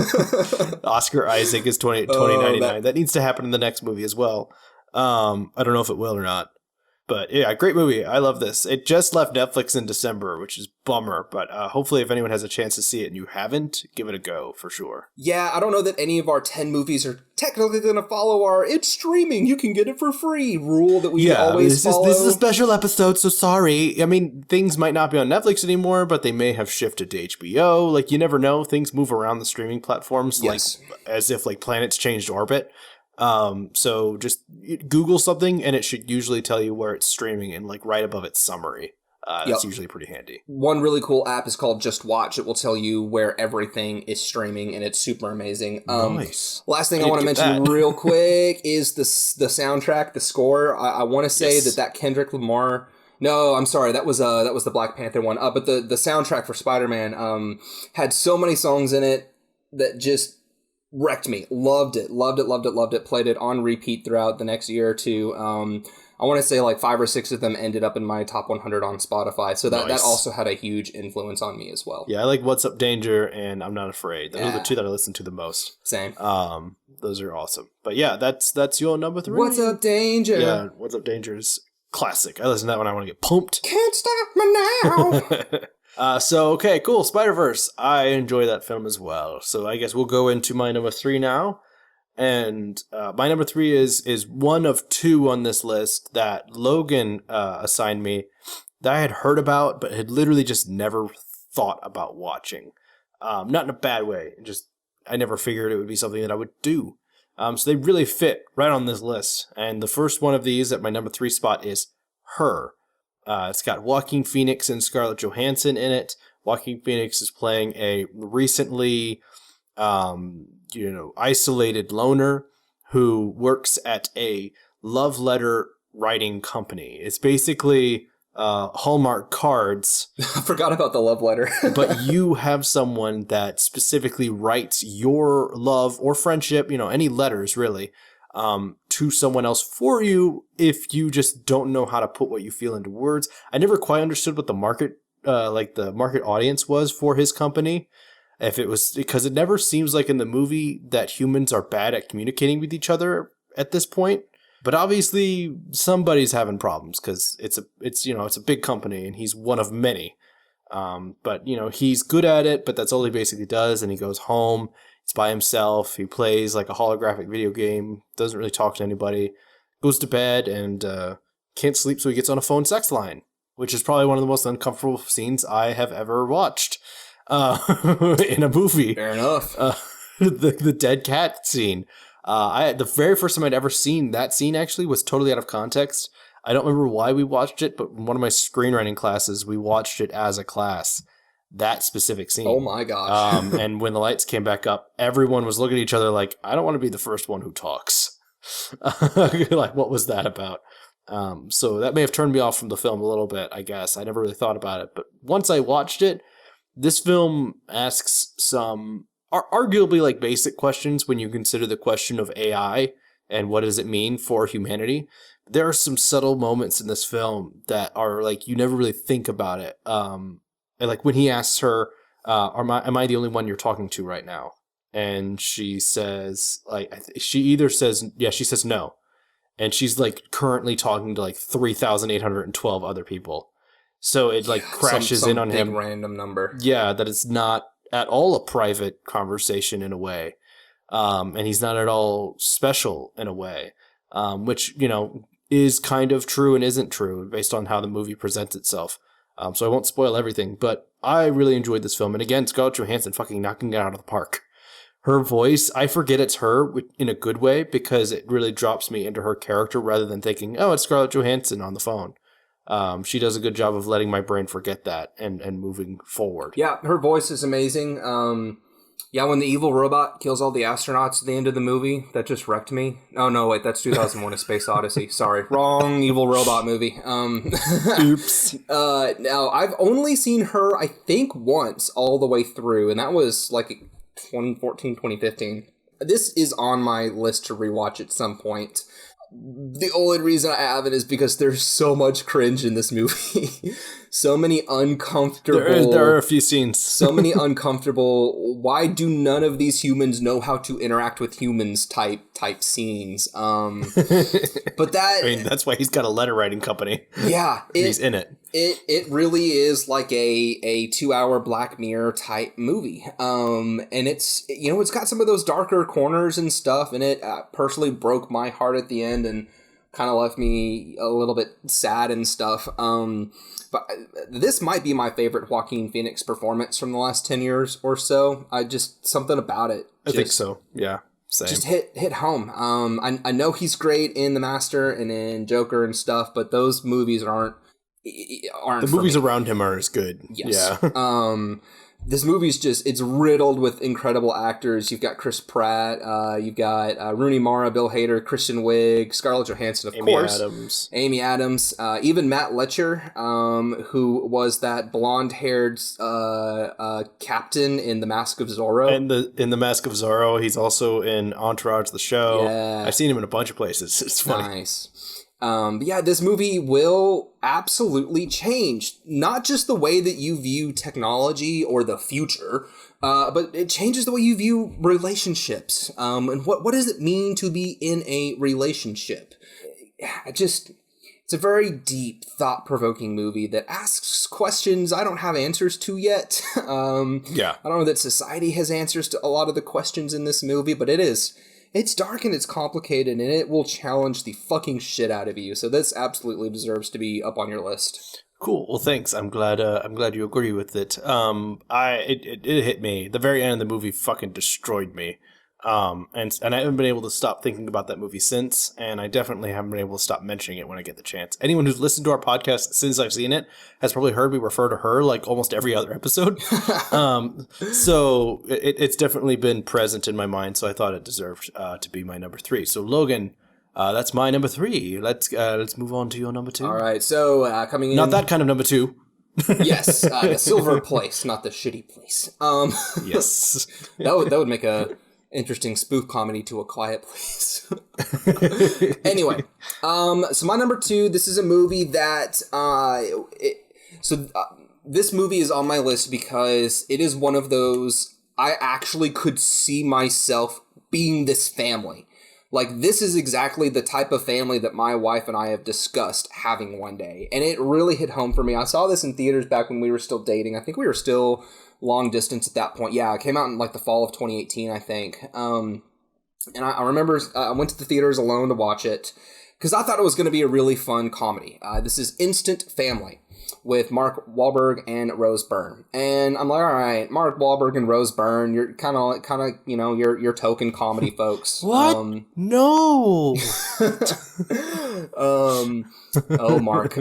Oscar Isaac is 2099. That needs to happen in the next movie as well. I don't know if it will or not. But yeah, great movie. I love this. It just left Netflix in December, which is bummer. But hopefully if anyone has a chance to see it and you haven't, give it a go for sure. Yeah, I don't know that any of our 10 movies are technically going to follow our "it's streaming, you can get it for free" rule that we always follow. This is a special episode, so sorry. I mean, things might not be on Netflix anymore, but they may have shifted to HBO. Like, you never know. Things move around the streaming platforms, Yes. like as if like planets changed orbit. So just Google something and it should usually tell you where it's streaming and like right above its summary. That's usually pretty handy. One really cool app is called Just Watch. It will tell you where everything is streaming, and it's super amazing. Nice. Last thing I want to mention real quick is the soundtrack, the score. I want to say that Kendrick Lamar. No, I'm sorry. That was the Black Panther one. But the soundtrack for Spider-Man had so many songs in it that just wrecked me. Loved it. Played it on repeat throughout the next year or two. I want to say like 5 or 6 of them ended up in my top 100 on Spotify. So that also had a huge influence on me as well. Yeah, I like What's Up Danger and I'm Not Afraid. Those are the two that I listen to the most. Same. Those are awesome. But yeah, that's your number 3. What's Up Danger? Yeah, What's Up Danger is classic. I listen to that when I want to get pumped. Can't stop me now. So, okay, cool. Spider-Verse. I enjoy that film as well. So I guess we'll go into my number 3 now. And my number 3 is one of 2 on this list that Logan assigned me that I had heard about, but had literally just never thought about watching. Not in a bad way. Just I never figured it would be something that I would do. So they really fit right on this list. And the first one of these at my number 3 spot is Her. It's got Joaquin Phoenix and Scarlett Johansson in it. Joaquin Phoenix is playing a recently isolated loner who works at a love letter writing company. It's basically Hallmark cards. I forgot about the love letter. But you have someone that specifically writes your love or friendship, any letters really, to someone else for you if you just don't know how to put what you feel into words. I never quite understood what the market audience was for his company. If it was because it never seems like in the movie that humans are bad at communicating with each other at this point. But obviously somebody's having problems because it's a big company and he's one of many. But he's good at it, but that's all he basically does. And he goes home. It's by himself. He plays like a holographic video game. Doesn't really talk to anybody. Goes to bed and can't sleep, so he gets on a phone sex line, which is probably one of the most uncomfortable scenes I have ever watched. In a movie. Fair enough. The dead cat scene. The very first time I'd ever seen that scene actually was totally out of context. I don't remember why we watched it, but in one of my screenwriting classes, we watched it as a class. That specific scene. Oh my gosh. And when the lights came back up, everyone was looking at each other like, I don't want to be the first one who talks. Like, what was that about? So that may have turned me off from the film a little bit, I guess. I never really thought about it. But once I watched it, this film asks some arguably like basic questions when you consider the question of AI and what does it mean for humanity. There are some subtle moments in this film that are like you never really think about it. And like when he asks her, am I the only one you're talking to right now? And she says she either says she says no. And she's like currently talking to like 3,812 other people. So it like crashes in on him. Random number. Yeah, that it's not at all a private conversation in a way. And he's not at all special in a way. Which, is kind of true and isn't true based on how the movie presents itself. So I won't spoil everything, but I really enjoyed this film. And again, Scarlett Johansson fucking knocking it out of the park. Her voice, I forget it's her in a good way because it really drops me into her character rather than thinking, oh, it's Scarlett Johansson on the phone. She does a good job of letting my brain forget that and moving forward. Yeah, her voice is amazing. When the evil robot kills all the astronauts at the end of the movie, that just wrecked me. Oh, no, wait, that's 2001: A Space Odyssey. Sorry, wrong evil robot movie. Oops. Now, I've only seen her, I think, once all the way through, and that was like 2014, 2015. this is on my list to rewatch at some point. The only reason I haven't is because there's so much cringe in this movie. So many uncomfortable... There are a few scenes. So many uncomfortable, why do none of these humans know how to interact with humans type scenes. But that... I mean, that's why he's got a letter writing company. Yeah. He's in it. It really is like a 2-hour Black Mirror type movie. And it's, you know, it's got some of those darker corners and stuff, and it personally broke my heart at the end and kind of left me a little bit sad and stuff. But this might be my favorite Joaquin Phoenix performance from the last 10 years or so. Something about it. I think so. Yeah. Same. Just hit home. I know he's great in The Master and in Joker and stuff, but those movies aren't the movies around him are as good. Yes. Yeah. This movie's just, it's riddled with incredible actors. You've got Chris Pratt, you've got Rooney Mara, Bill Hader, Kristen Wiig, Scarlett Johansson, of course. Amy Adams. Even Matt Letcher, who was that blonde-haired captain in The Mask of Zorro. And in The Mask of Zorro, he's also in Entourage, the show. Yeah. I've seen him in a bunch of places. It's funny. Nice. Yeah, this movie will absolutely change not just the way that you view technology or the future, but it changes the way you view relationships. And what does it mean to be in a relationship? It's a very deep, thought-provoking movie that asks questions I don't have answers to yet. Yeah. I don't know that society has answers to a lot of the questions in this movie, but it's dark and it's complicated, and it will challenge the fucking shit out of you. So this absolutely deserves to be up on your list. Cool. Well, thanks. I'm glad you agree with it. It hit me. The very end of the movie fucking destroyed me. And I haven't been able to stop thinking about that movie since, and I definitely haven't been able to stop mentioning it when I get the chance. Anyone who's listened to our podcast since I've seen it has probably heard me refer to her like almost every other episode. So it's definitely been present in my mind, so I thought it deserved to be my number 3. So Logan, that's my number 3. Let's move on to your number 2. All right, so coming in... Not that kind of number 2. Yes, the silver place, not the shitty place. Yes. That would make a... interesting spoof comedy to A Quiet Place. Anyway, so my number 2, this is a movie that, this movie is on my list because it is one of those, I actually could see myself being this family. Like, this is exactly the type of family that my wife and I have discussed having one day. And it really hit home for me. I saw this in theaters back when we were still dating. I think we were still long distance at that point. Yeah, it came out in like the fall of 2018, I think. And I remember I went to the theaters alone to watch it because I thought it was going to be a really fun comedy. This is Instant Family with Mark Wahlberg and Rose Byrne. And I'm like, all right, Mark Wahlberg and Rose Byrne, you're kind of, you know, your token comedy folks. What? No. Oh, Mark.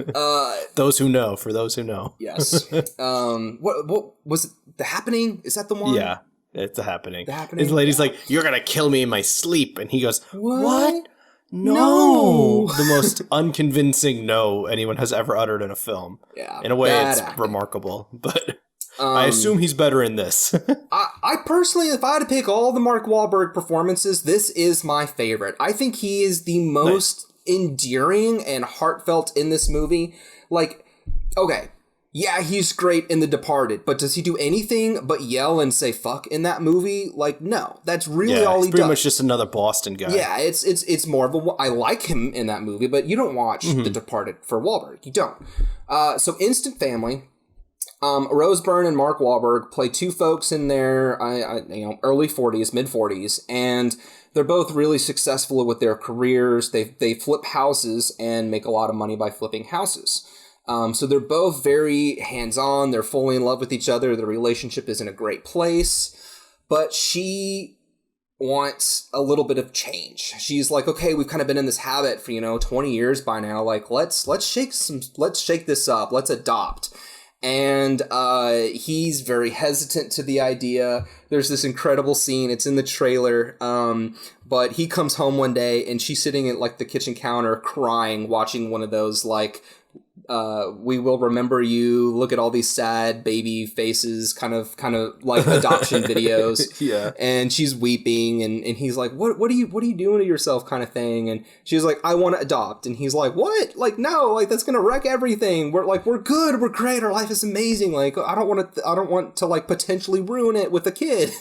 Those who know, for those who know. Yes. What was it? The Happening? Is that the one? Yeah, it's The Happening. The Happening? His lady's like, you're going to kill me in my sleep. And he goes, What? No. The most unconvincing no anyone has ever uttered in a film. Yeah. In a way, it's acting. remarkable. But I assume he's better in this. I personally, if I had to pick all the Mark Wahlberg performances, this is my favorite. I think he is the most endearing and heartfelt in this movie. Like, okay, yeah, he's great in The Departed, but does he do anything but yell and say fuck in that movie? Like, no, that's really all he does. Pretty much just another Boston guy. Yeah, it's more of a, I like him in that movie, but you don't watch The Departed for Wahlberg. You don't. So Instant Family, Rose Byrne and Mark Wahlberg play two folks in their early 40s, mid 40s, and they're both really successful with their careers. They flip houses and make a lot of money by flipping houses. So they're both very hands-on. They're fully in love with each other. The relationship is in a great place, but she wants a little bit of change. She's like, okay, we've kind of been in this habit for 20 years by now. Like, let's shake this up. Let's adopt. And he's very hesitant to the idea. There's this incredible scene. It's in the trailer. But he comes home one day and she's sitting at like the kitchen counter crying, watching one of those like we will remember you. Look at all these sad baby faces, kind of like adoption videos. Yeah. And she's weeping, and he's like, what are you doing to yourself, kind of thing. And she's like, I want to adopt. And he's like, what? Like, no, like that's gonna wreck everything. We're good, we're great, our life is amazing. Like, I don't want to like potentially ruin it with a kid.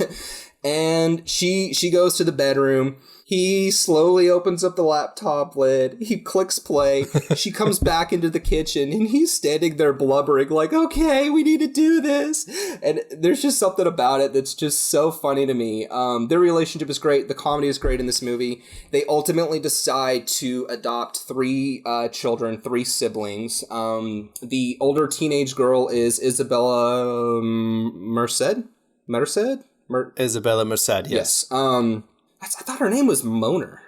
And she goes to the bedroom. He slowly opens up the laptop lid. He clicks play. She comes back into the kitchen, and he's standing there blubbering like, okay, we need to do this. And there's just something about it that's just so funny to me. Their relationship is great. The comedy is great in this movie. They ultimately decide to adopt 3 children, 3 siblings. The older teenage girl is Isabella Merced? Isabella Merced, yes. I thought her name was Moner.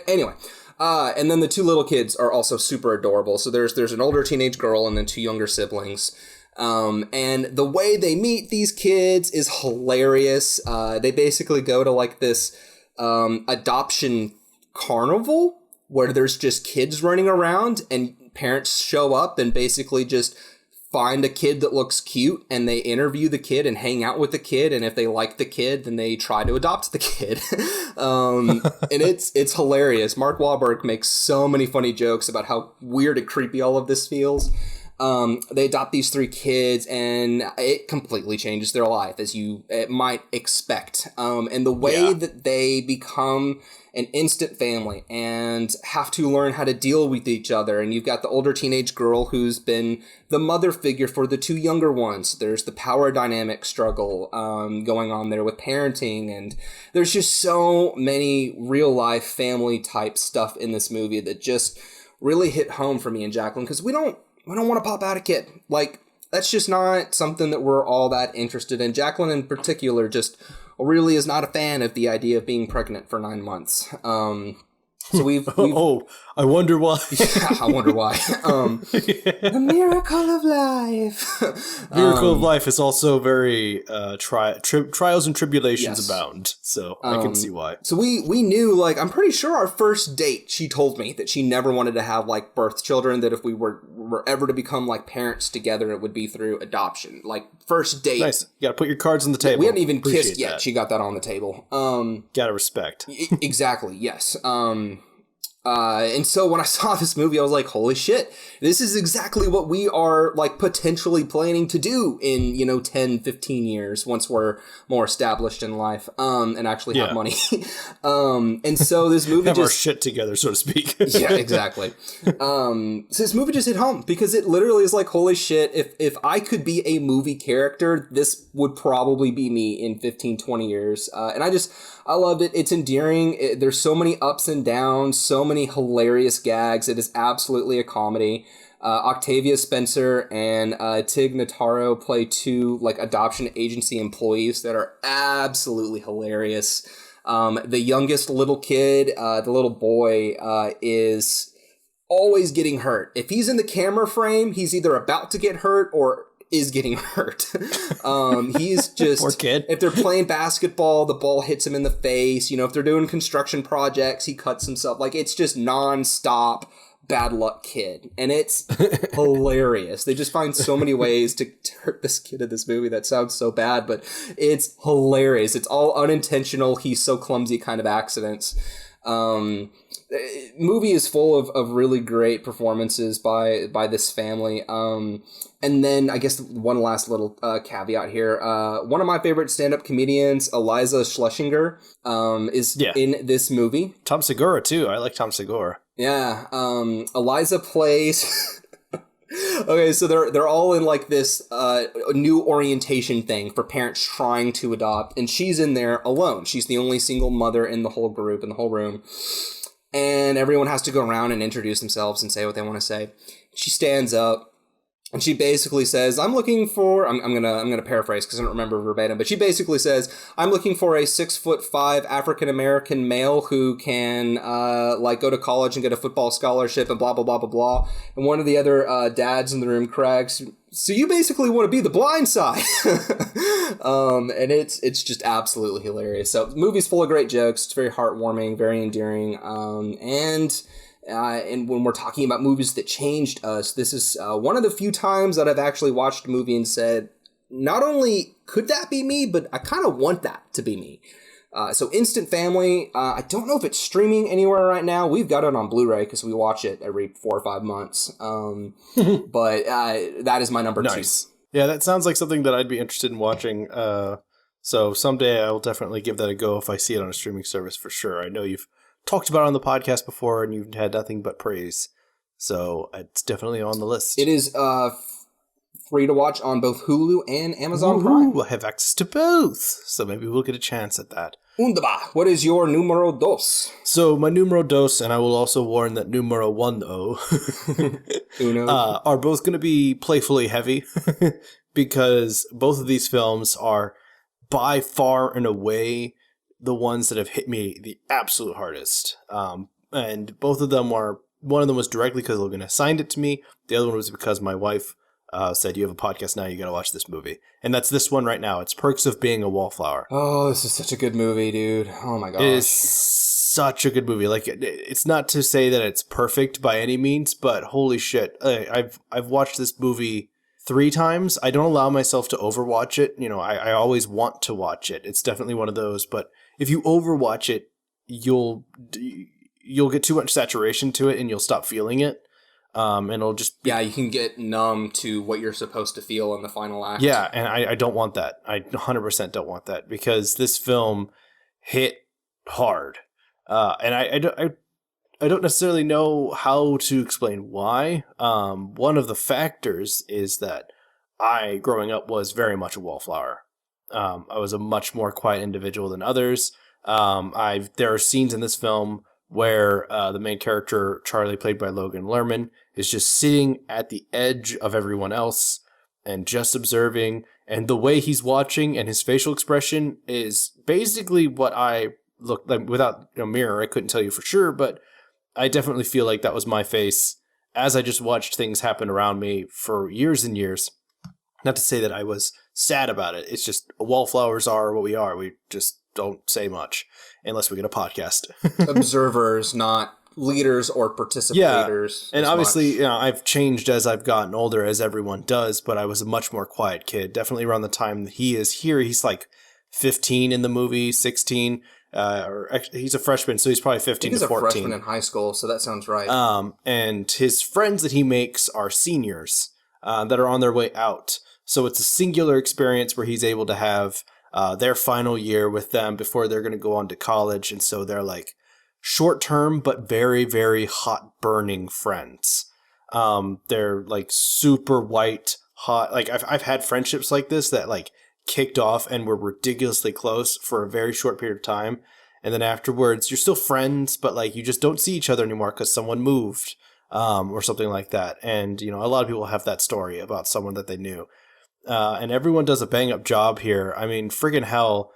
Anyway. And then the 2 little kids are also super adorable. So there's an older teenage girl and then 2 younger siblings. And the way they meet these kids is hilarious. They basically go to like this adoption carnival where there's just kids running around, and parents show up and basically just find a kid that looks cute, and they interview the kid and hang out with the kid, and if they like the kid, then they try to adopt the kid. And it's hilarious. Mark Wahlberg makes so many funny jokes about how weird and creepy all of this feels. They adopt these 3 kids, and it completely changes their life, as you might expect. And the way that they become an instant family and have to learn how to deal with each other. And you've got the older teenage girl who's been the mother figure for the 2 younger ones. There's the power dynamic struggle going on there with parenting. And there's just so many real life family type stuff in this movie that just really hit home for me and Jacqueline, because we don't want to pop out a kid. Like, that's just not something that we're all that interested in. Jacqueline in particular just really is not a fan of the idea of being pregnant for 9 months. So we've Oh, I wonder why. Yeah, I wonder why. The miracle of life. Miracle of life is also very trials and tribulations Yes. abound. So I can see why. So we knew, like, I'm pretty sure our first date, she told me that she never wanted to have like birth children, that if we were ever to become like parents together, it would be through adoption. Like, first date. Nice. You gotta put your cards on the table. We hadn't even Appreciate kissed yet. that. She got that on the table. Gotta respect. Exactly. Yes. And so when I saw this movie, I was like, holy shit, this is exactly what we are like potentially planning to do in, 10, 15 years once we're more established in life, and actually have money. And so this movie Have our shit together, so to speak. Yeah, exactly. So this movie just hit home, because it literally is like, holy shit, if I could be a movie character, this would probably be me in 15, 20 years. And I loved it. It's endearing. There's so many ups and downs, so many hilarious gags. It is absolutely a comedy. Octavia Spencer and Tig Notaro play 2 like adoption agency employees that are absolutely hilarious. The youngest little kid, the little boy, is always getting hurt. If he's in the camera frame, he's either about to get hurt or is getting hurt. He's just Poor kid. If they're playing basketball, the ball hits him in the face. If they're doing construction projects, he cuts himself. Like, it's just nonstop bad luck kid, and it's hilarious. They just find so many ways to hurt this kid in this movie. That sounds so bad, but it's hilarious. It's all unintentional. He's so clumsy kind of accidents. Movie is full of really great performances by this family. And then I guess one last little caveat here. One of my favorite stand-up comedians, Eliza Schlesinger, is in this movie. Tom Segura too. I like Tom Segura. Yeah. Eliza plays. Okay, so they're all in like this new orientation thing for parents trying to adopt, and she's in there alone. She's the only single mother in the whole group, in the whole room, and everyone has to go around and introduce themselves and say what they want to say. She stands up. And she basically says, I'm looking for, I'm gonna paraphrase because I don't remember verbatim, but she basically says, I'm looking for a 6'5" African-American male who can, go to college and get a football scholarship and blah, blah, blah, blah, blah. And one of the other dads in the room cracks, so you basically want to be the blind side. And it's just absolutely hilarious. So the movie's full of great jokes. It's very heartwarming, very endearing. And And when we're talking about movies that changed us, this is one of the few times that I've actually watched a movie and said, not only could that be me, but I kind of want that to be me. So Instant Family, I don't know if it's streaming anywhere right now. We've got it on Blu-ray because we watch it every 4 or 5 months. But that is my number Nice. 2. Yeah, that sounds like something that I'd be interested in watching. So someday I'll definitely give that a go if I see it on a streaming service for sure. I know you've talked about it on the podcast before and you've had nothing but praise. So it's definitely on the list. It is free to watch on both Hulu and Amazon Prime. I have access to both. So maybe we'll get a chance at that. Wunderbar. What is your numero dos? So my numero dos, and I will also warn that numero uno, are both going to be playfully heavy because both of these films are by far and away the ones that have hit me the absolute hardest. And both of them are, one of them was directly because Logan assigned it to me. The other one was because my wife said, you have a podcast now, you got to watch this movie. And that's this one right now. It's Perks of Being a Wallflower. Oh, this is such a good movie, dude. Oh my gosh. It is such a good movie. Like, it's not to say that it's perfect by any means, but holy shit. I've watched this movie 3 times. I don't allow myself to overwatch it. You know, I always want to watch it. It's definitely one of those, but if you overwatch it, you'll get too much saturation to it and you'll stop feeling it. And it'll just... Yeah, you can get numb to what you're supposed to feel in the final act. Yeah, and I don't want that. I 100% don't want that because this film hit hard. And I don't necessarily know how to explain why. One of the factors is that I, growing up, was very much a wallflower. I was a much more quiet individual than others. There are scenes in this film where the main character, Charlie, played by Logan Lerman, is just sitting at the edge of everyone else and just observing. And the way he's watching and his facial expression is basically what I look like. Without a mirror, I couldn't tell you for sure, but I definitely feel like that was my face as I just watched things happen around me for years and years. Not to say that I was sad about it. It's just wallflowers are what we are. We just don't say much unless we get a podcast. Observers, not leaders or participators. Yeah, and obviously, you know, I've changed as I've gotten older, as everyone does, but I was a much more quiet kid. Definitely around the time that he is here. He's like 15 in the movie, 16. Or actually, he's a freshman, so he's probably 15 to 14. He's a freshman in high school, so that sounds right. And his friends that he makes are seniors that are on their way out. So it's a singular experience where he's able to have their final year with them before they're going to go on to college. And so they're like short-term, but very, very hot burning friends. They're like super white, hot. Like I've had friendships like this that like kicked off and were ridiculously close for a very short period of time. And then afterwards, you're still friends, but like you just don't see each other anymore because someone moved or something like that. And, you know, a lot of people have that story about someone that they knew. And everyone does a bang-up job here. I mean, friggin' hell,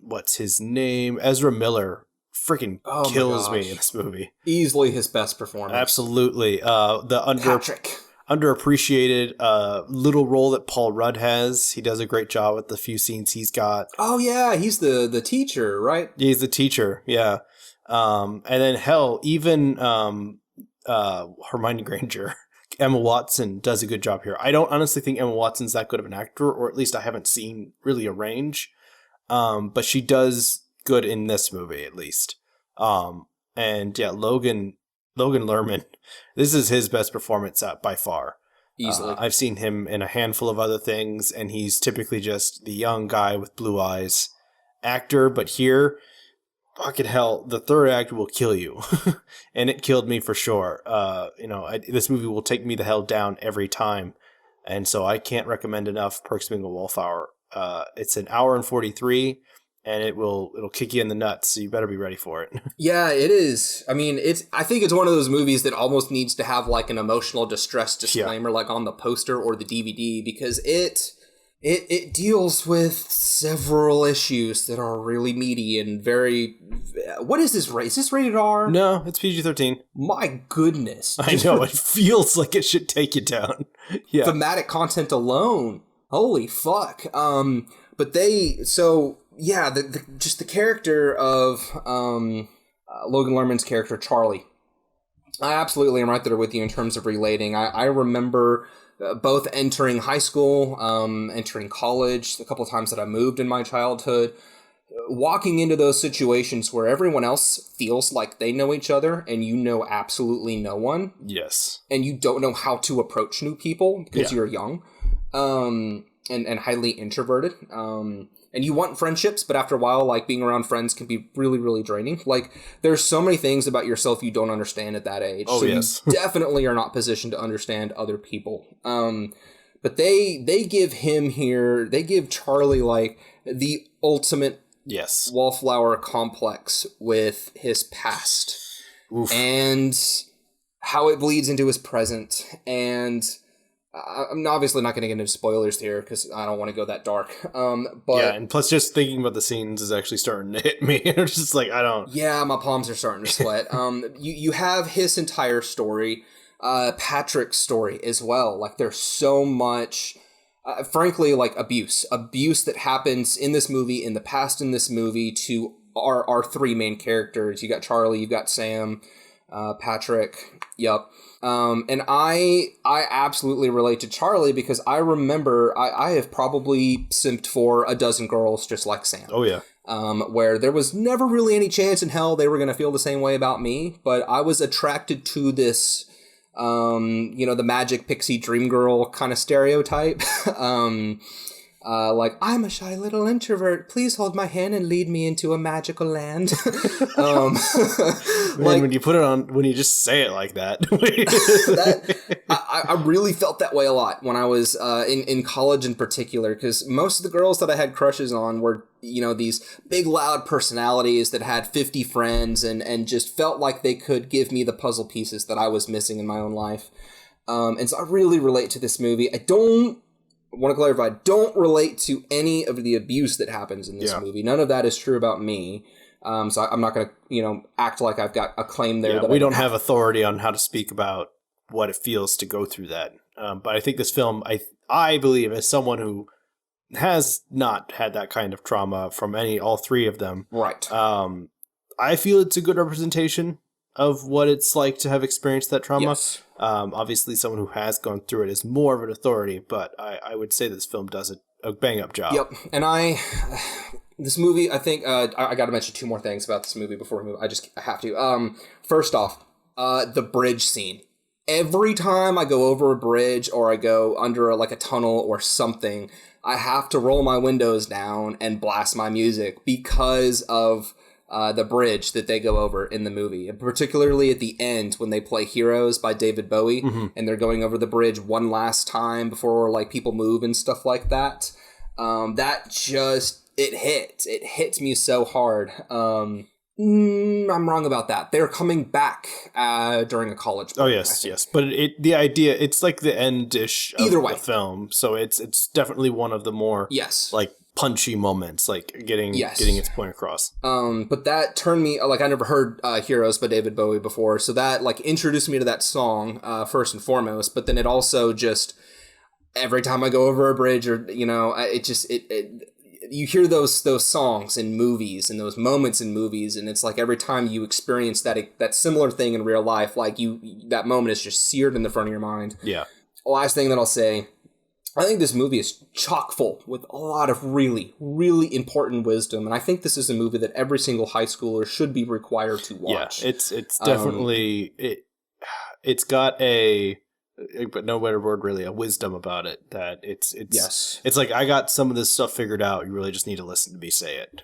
what's his name? Ezra Miller friggin' kills me in this movie. Easily his best performance. Absolutely. The underappreciated little role that Paul Rudd has. He does a great job with the few scenes he's got. Oh, yeah, he's the teacher, right? Yeah, he's the teacher, yeah. And then, hell, even Hermione Granger... Emma Watson does a good job here. I don't honestly think Emma Watson's that good of an actor, or at least I haven't seen really a range. But she does good in this movie, at least. And yeah, Logan Lerman, this is his best performance by far. Easily. I've seen him in a handful of other things, and he's typically just the young guy with blue eyes actor. But here, fucking hell, the third act will kill you. And it killed me for sure. This movie will take me the hell down every time. And so I can't recommend enough Perks of Being a Wallflower. It's an hour and 43, and it'll kick you in the nuts, so you better be ready for it. Yeah, it is. I mean, I think it's one of those movies that almost needs to have like an emotional distress disclaimer, like on the poster or the DVD, because it deals with several issues that are really meaty and very... What is this? Is this rated R? No, it's PG-13. My goodness. I know, it feels like it should take you down. Yeah. Thematic content alone. Holy fuck. But the character of Logan Lerman's character, Charlie. I absolutely am right there with you in terms of relating. I remember both entering high school, entering college, a couple of times that I moved in my childhood, walking into those situations where everyone else feels like they know each other and you know absolutely no one. Yes. And you don't know how to approach new people because you're young and highly introverted. And you want friendships, but after a while, like, being around friends can be really, really draining. Like, there's so many things about yourself you don't understand at that age. Oh, so yes. you definitely are not positioned to understand other people. But they give Charlie, like, the ultimate Yes. wallflower complex with his past. Oof. And how it bleeds into his present. And I'm obviously not going to get into spoilers here because I don't want to go that dark. But yeah, and plus just thinking about the scenes is actually starting to hit me. It's just like, I don't... Yeah, my palms are starting to sweat. You have his entire story, Patrick's story as well. Like, there's so much, frankly, like, abuse that happens in this movie, in the past in this movie, to our three main characters. You got Charlie, you've got Sam, Patrick. Yep. And I absolutely relate to Charlie because I remember I have probably simped for a dozen girls just like Sam. Oh, yeah. Where there was never really any chance in hell they were going to feel the same way about me, but I was attracted to this, the magic pixie dream girl kind of stereotype. Like, I'm a shy little introvert. Please hold my hand and lead me into a magical land. Man, like, when you put it on, when you just say it like that. I really felt that way a lot when I was in college in particular, because most of the girls that I had crushes on were, these big, loud personalities that had 50 friends and just felt like they could give me the puzzle pieces that I was missing in my own life. And so I really relate to this movie. I want to clarify, don't relate to any of the abuse that happens in this movie. None of that is true about me. So I'm not going to, act like I've got a claim there. Yeah, we don't have authority on how to speak about what it feels to go through that. But I think this film, I believe, as someone who has not had that kind of trauma from all three of them. Right. I feel it's a good representation of what it's like to have experienced that trauma. Yes. Obviously, someone who has gone through it is more of an authority, but I would say this film does a bang-up job. Yep. And this movie, I think, I got to mention two more things about this movie before we move. I have to. First off, the bridge scene. Every time I go over a bridge or I go under a tunnel or something, I have to roll my windows down and blast my music because of the bridge that they go over in the movie, and particularly at the end when they play Heroes by David Bowie, and they're going over the bridge one last time before people move and stuff like that. That just, it hits me so hard. I'm wrong about that. They're coming back during a college break, Oh yes. But the idea, it's like the end-ish of Either way. the film, so it's definitely one of the more punchy moments, getting its point across. But that turned me, I never heard Heroes by David Bowie before, so that introduced me to that song first and foremost. But then it also just, every time I go over a bridge or you hear those songs in movies and those moments in movies, and it's like every time you experience that similar thing in real life, that moment is just seared in the front of your mind. Yeah. Last thing that I'll say, I think this movie is chock full with a lot of really, really important wisdom, and I think this is a movie that every single high schooler should be required to watch. Yeah, it's definitely it's got but no better word really, a wisdom about it, that it's like, I got some of this stuff figured out, you really just need to listen to me say it.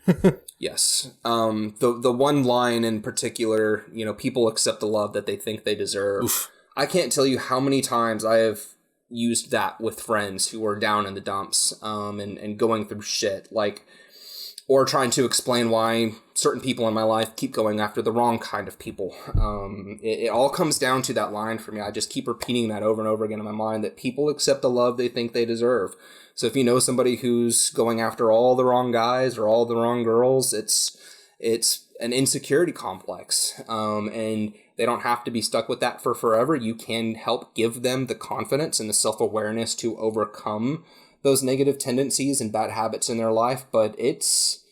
Yes. The one line in particular, people accept the love that they think they deserve. Oof. I can't tell you how many times I have used that with friends who are down in the dumps and going through shit, or trying to explain why certain people in my life keep going after the wrong kind of people. It all comes down to that line for me. I just keep repeating that over and over again in my mind, that people accept the love they think they deserve. So if you know somebody who's going after all the wrong guys or all the wrong girls, it's an insecurity complex. And they don't have to be stuck with that for forever. You can help give them the confidence and the self-awareness to overcome those negative tendencies and bad habits in their life, but it's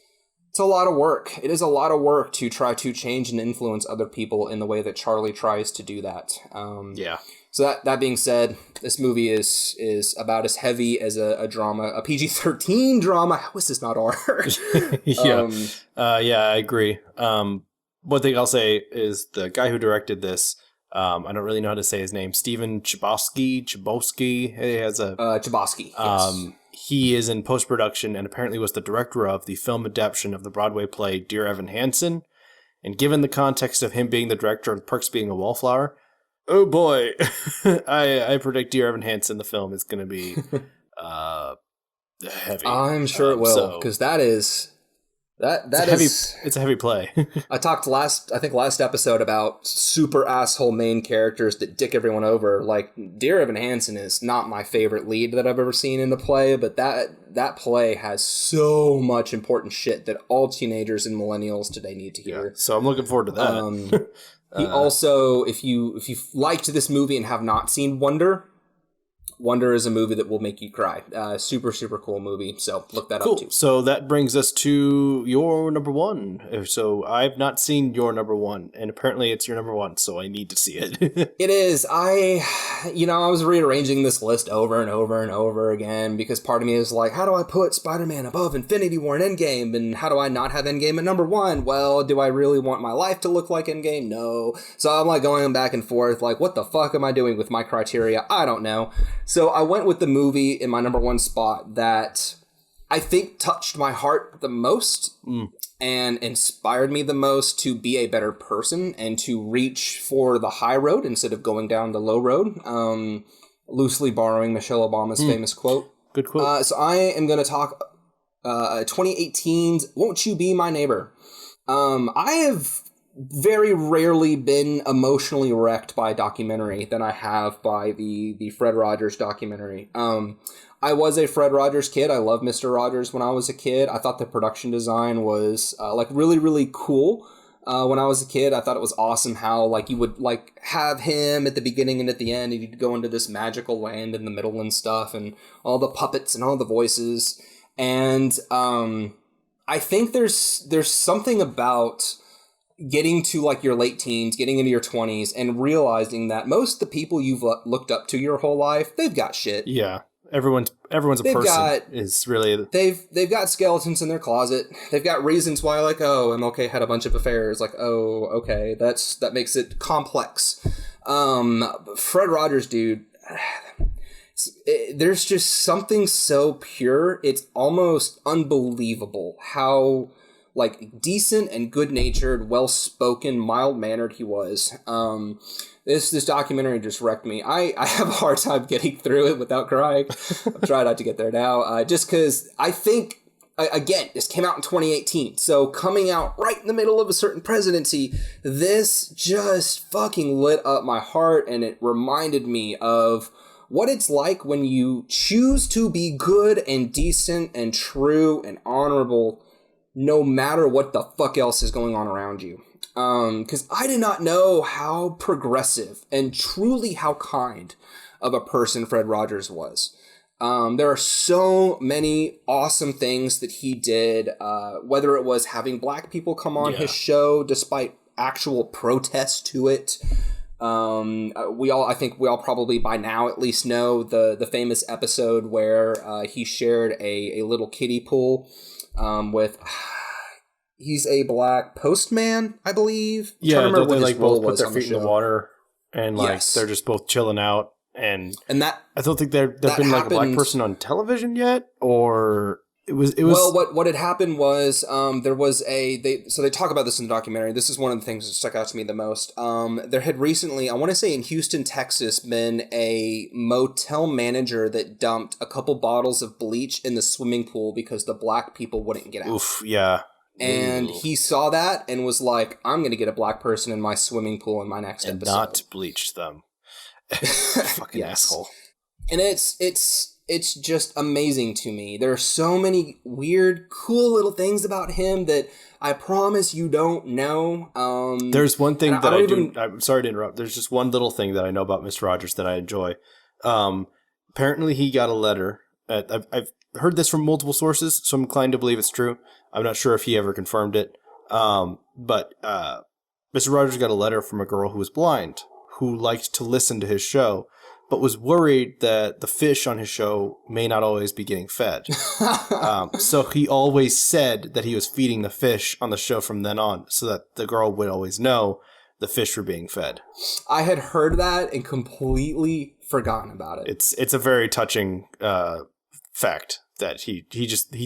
It's a lot of work. It is a lot of work to try to change and influence other people in the way that Charlie tries to do that. Yeah. So that being said, this movie is about as heavy as a drama, a PG-13 drama. How is this not R? Yeah. Yeah, I agree. One thing I'll say is the guy who directed this, I don't really know how to say his name, Steven Chbosky. He has a... Chbosky, yes. He is in post-production and apparently was the director of the film adaptation of the Broadway play Dear Evan Hansen. And given the context of him being the director and Perks being a wallflower, oh boy, I predict Dear Evan Hansen, the film, is going to be heavy. I'm sure it will, because that is... It's a heavy play. I talked last episode about super asshole main characters that dick everyone over. Like, Dear Evan Hansen is not my favorite lead that I've ever seen in the play, but that play has so much important shit that all teenagers and millennials today need to hear. Yeah, so I'm looking forward to that. He also, if you liked this movie and have not seen Wonder is a movie that will make you cry. Super, super cool movie. So look that up too. So that brings us to your number one. So I've not seen your number one, and apparently it's your number one, so I need to see it. It is. I was rearranging this list over and over and over again because part of me is like, how do I put Spider-Man above Infinity War and Endgame? And how do I not have Endgame at number one? Well, do I really want my life to look like Endgame? No. So I'm like going back and forth, like, what the fuck am I doing with my criteria? I don't know. So I went with the movie in my number one spot that I think touched my heart the most and inspired me the most to be a better person and to reach for the high road instead of going down the low road. Loosely borrowing Michelle Obama's famous quote. Good quote. So I am going to talk 2018's Won't You Be My Neighbor. I have very rarely been emotionally wrecked by a documentary than I have by the Fred Rogers documentary. I was a Fred Rogers kid. I loved Mr. Rogers when I was a kid. I thought the production design was really, really cool. When I was a kid, I thought it was awesome how you would have him at the beginning and at the end, and he'd go into this magical land in the middle and stuff, and all the puppets and all the voices. And I think there's something about getting to your late teens, getting into your 20s, and realizing that most of the people you've looked up to your whole life, they've got shit. Yeah, everyone's a person. Is really they've got skeletons in their closet. They've got reasons why, MLK had a bunch of affairs. Okay, that makes it complex. Fred Rogers, dude. There's just something so pure. It's almost unbelievable how decent and good-natured, well-spoken, mild-mannered he was. This documentary just wrecked me. I have a hard time getting through it without crying. I'm trying not to get there now. Just because I think, again, this came out in 2018. So coming out right in the middle of a certain presidency, this just fucking lit up my heart, and it reminded me of what it's like when you choose to be good and decent and true and honorable no matter what the fuck else is going on around you. Because I did not know how progressive and truly how kind of a person Fred Rogers was. There are so many awesome things that he did, whether it was having black people come on his show despite actual protest to it. I think we all probably by now at least know the famous episode where he shared a little kiddie pool with... He's a black postman, I believe. Yeah, don't they both put their feet in the water and they're just both chilling out, and that I don't think there've been a black person on television yet, or it was. Well, what had happened was there was they talk about this in the documentary. This is one of the things that stuck out to me the most. There had recently, I want to say in Houston, Texas, been a motel manager that dumped a couple bottles of bleach in the swimming pool because the black people wouldn't get out. Oof, yeah. And he saw that and was like, I'm going to get a black person in my swimming pool in my next episode. And not bleach them. Fucking asshole. And it's just amazing to me. There are so many weird, cool little things about him that I promise you don't know. There's one thing that I do. I'm sorry to interrupt. There's just one little thing that I know about Mr. Rogers that I enjoy. Apparently he got a letter I've heard this from multiple sources, so I'm inclined to believe it's true. I'm not sure if he ever confirmed it. But Mr. Rogers got a letter from a girl who was blind, who liked to listen to his show, but was worried that the fish on his show may not always be getting fed. So he always said that he was feeding the fish on the show from then on, so that the girl would always know the fish were being fed. I had heard that and completely forgotten about it. It's a very touching fact that he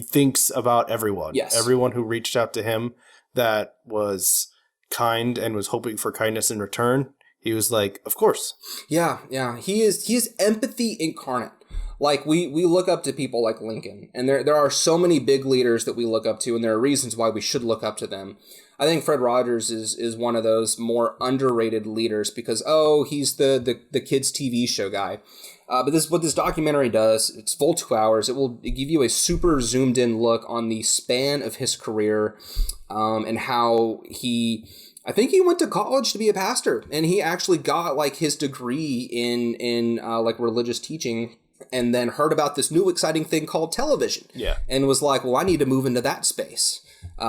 thinks about everyone. Yes. Everyone who reached out to him that was kind and was hoping for kindness in return. He was like, of course. Yeah. He is empathy incarnate. Like we look up to people like Lincoln, and there are so many big leaders that we look up to, and there are reasons why we should look up to them. I think Fred Rogers is one of those more underrated leaders because, he's the kids' TV show guy. But what this documentary does, it's full 2 hours. It will give you a super zoomed in look on the span of his career, and how I think he went to college to be a pastor, and he actually got like his degree in like religious teaching, and then heard about this new exciting thing called television. Yeah. And was like, well, I need to move into that space.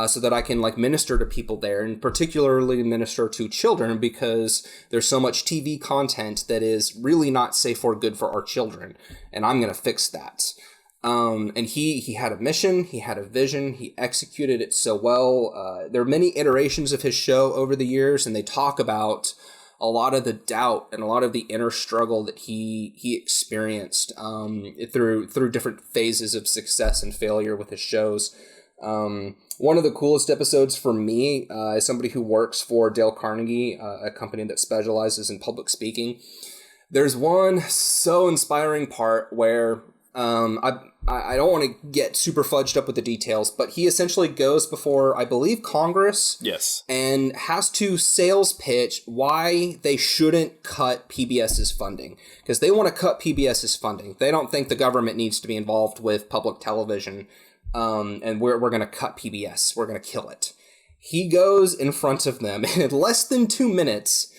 So that I can like minister to people there, and particularly minister to children, because there's so much TV content that is really not safe or good for our children, and I'm going to fix that. And he had a mission, he had a vision, he executed it so well. There are many iterations of his show over the years, and they talk about a lot of the doubt and a lot of the inner struggle that he experienced through different phases of success and failure with his shows. One of the coolest episodes for me, as somebody who works for Dale Carnegie, a company that specializes in public speaking, there's one so inspiring part where I don't want to get super fudged up with the details, but he essentially goes before, I believe, Congress. Yes. And has to sales pitch why they shouldn't cut PBS's funding. Because they want to cut PBS's funding. They don't think the government needs to be involved with public television. And we're going to cut PBS. We're going to kill it. He goes in front of them, and in less than 2 minutes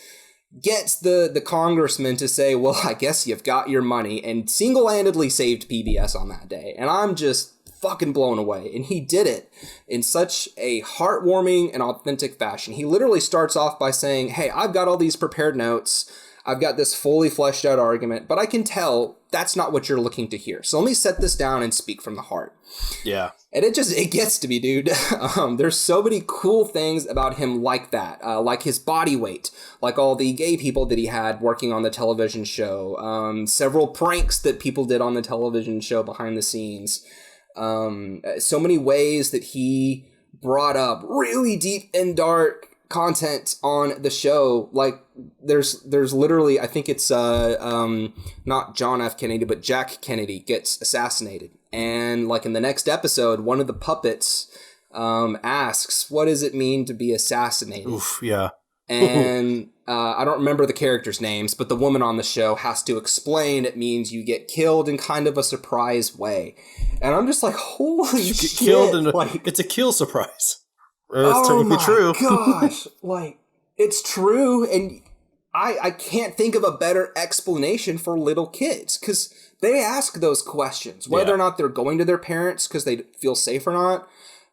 gets the congressman to say, well, I guess you've got your money, and single-handedly saved PBS on that day. And I'm just fucking blown away. And he did it in such a heartwarming and authentic fashion. He literally starts off by saying, hey, I've got all these prepared notes. I've got this fully fleshed out argument, but I can tell that's not what you're looking to hear. So let me set this down and speak from the heart. Yeah. And it gets to me, dude. There's so many cool things about him like that, like his body weight, like all the gay people that he had working on the television show, several pranks that people did on the television show behind the scenes, so many ways that he brought up really deep and dark content on the show. Like there's literally, I think it's not John F. Kennedy, but Jack Kennedy gets assassinated. And like in the next episode, one of the puppets asks, what does it mean to be assassinated? Oof, yeah. And I don't remember the characters' names, but the woman on the show has to explain it means you get killed in kind of a surprise way. And I'm just like, holy shit. Killed like, it's a kill surprise. It's technically true. Gosh, like, it's true. And I can't think of a better explanation for little kids, because they ask those questions, whether or not they're going to their parents because they feel safe or not,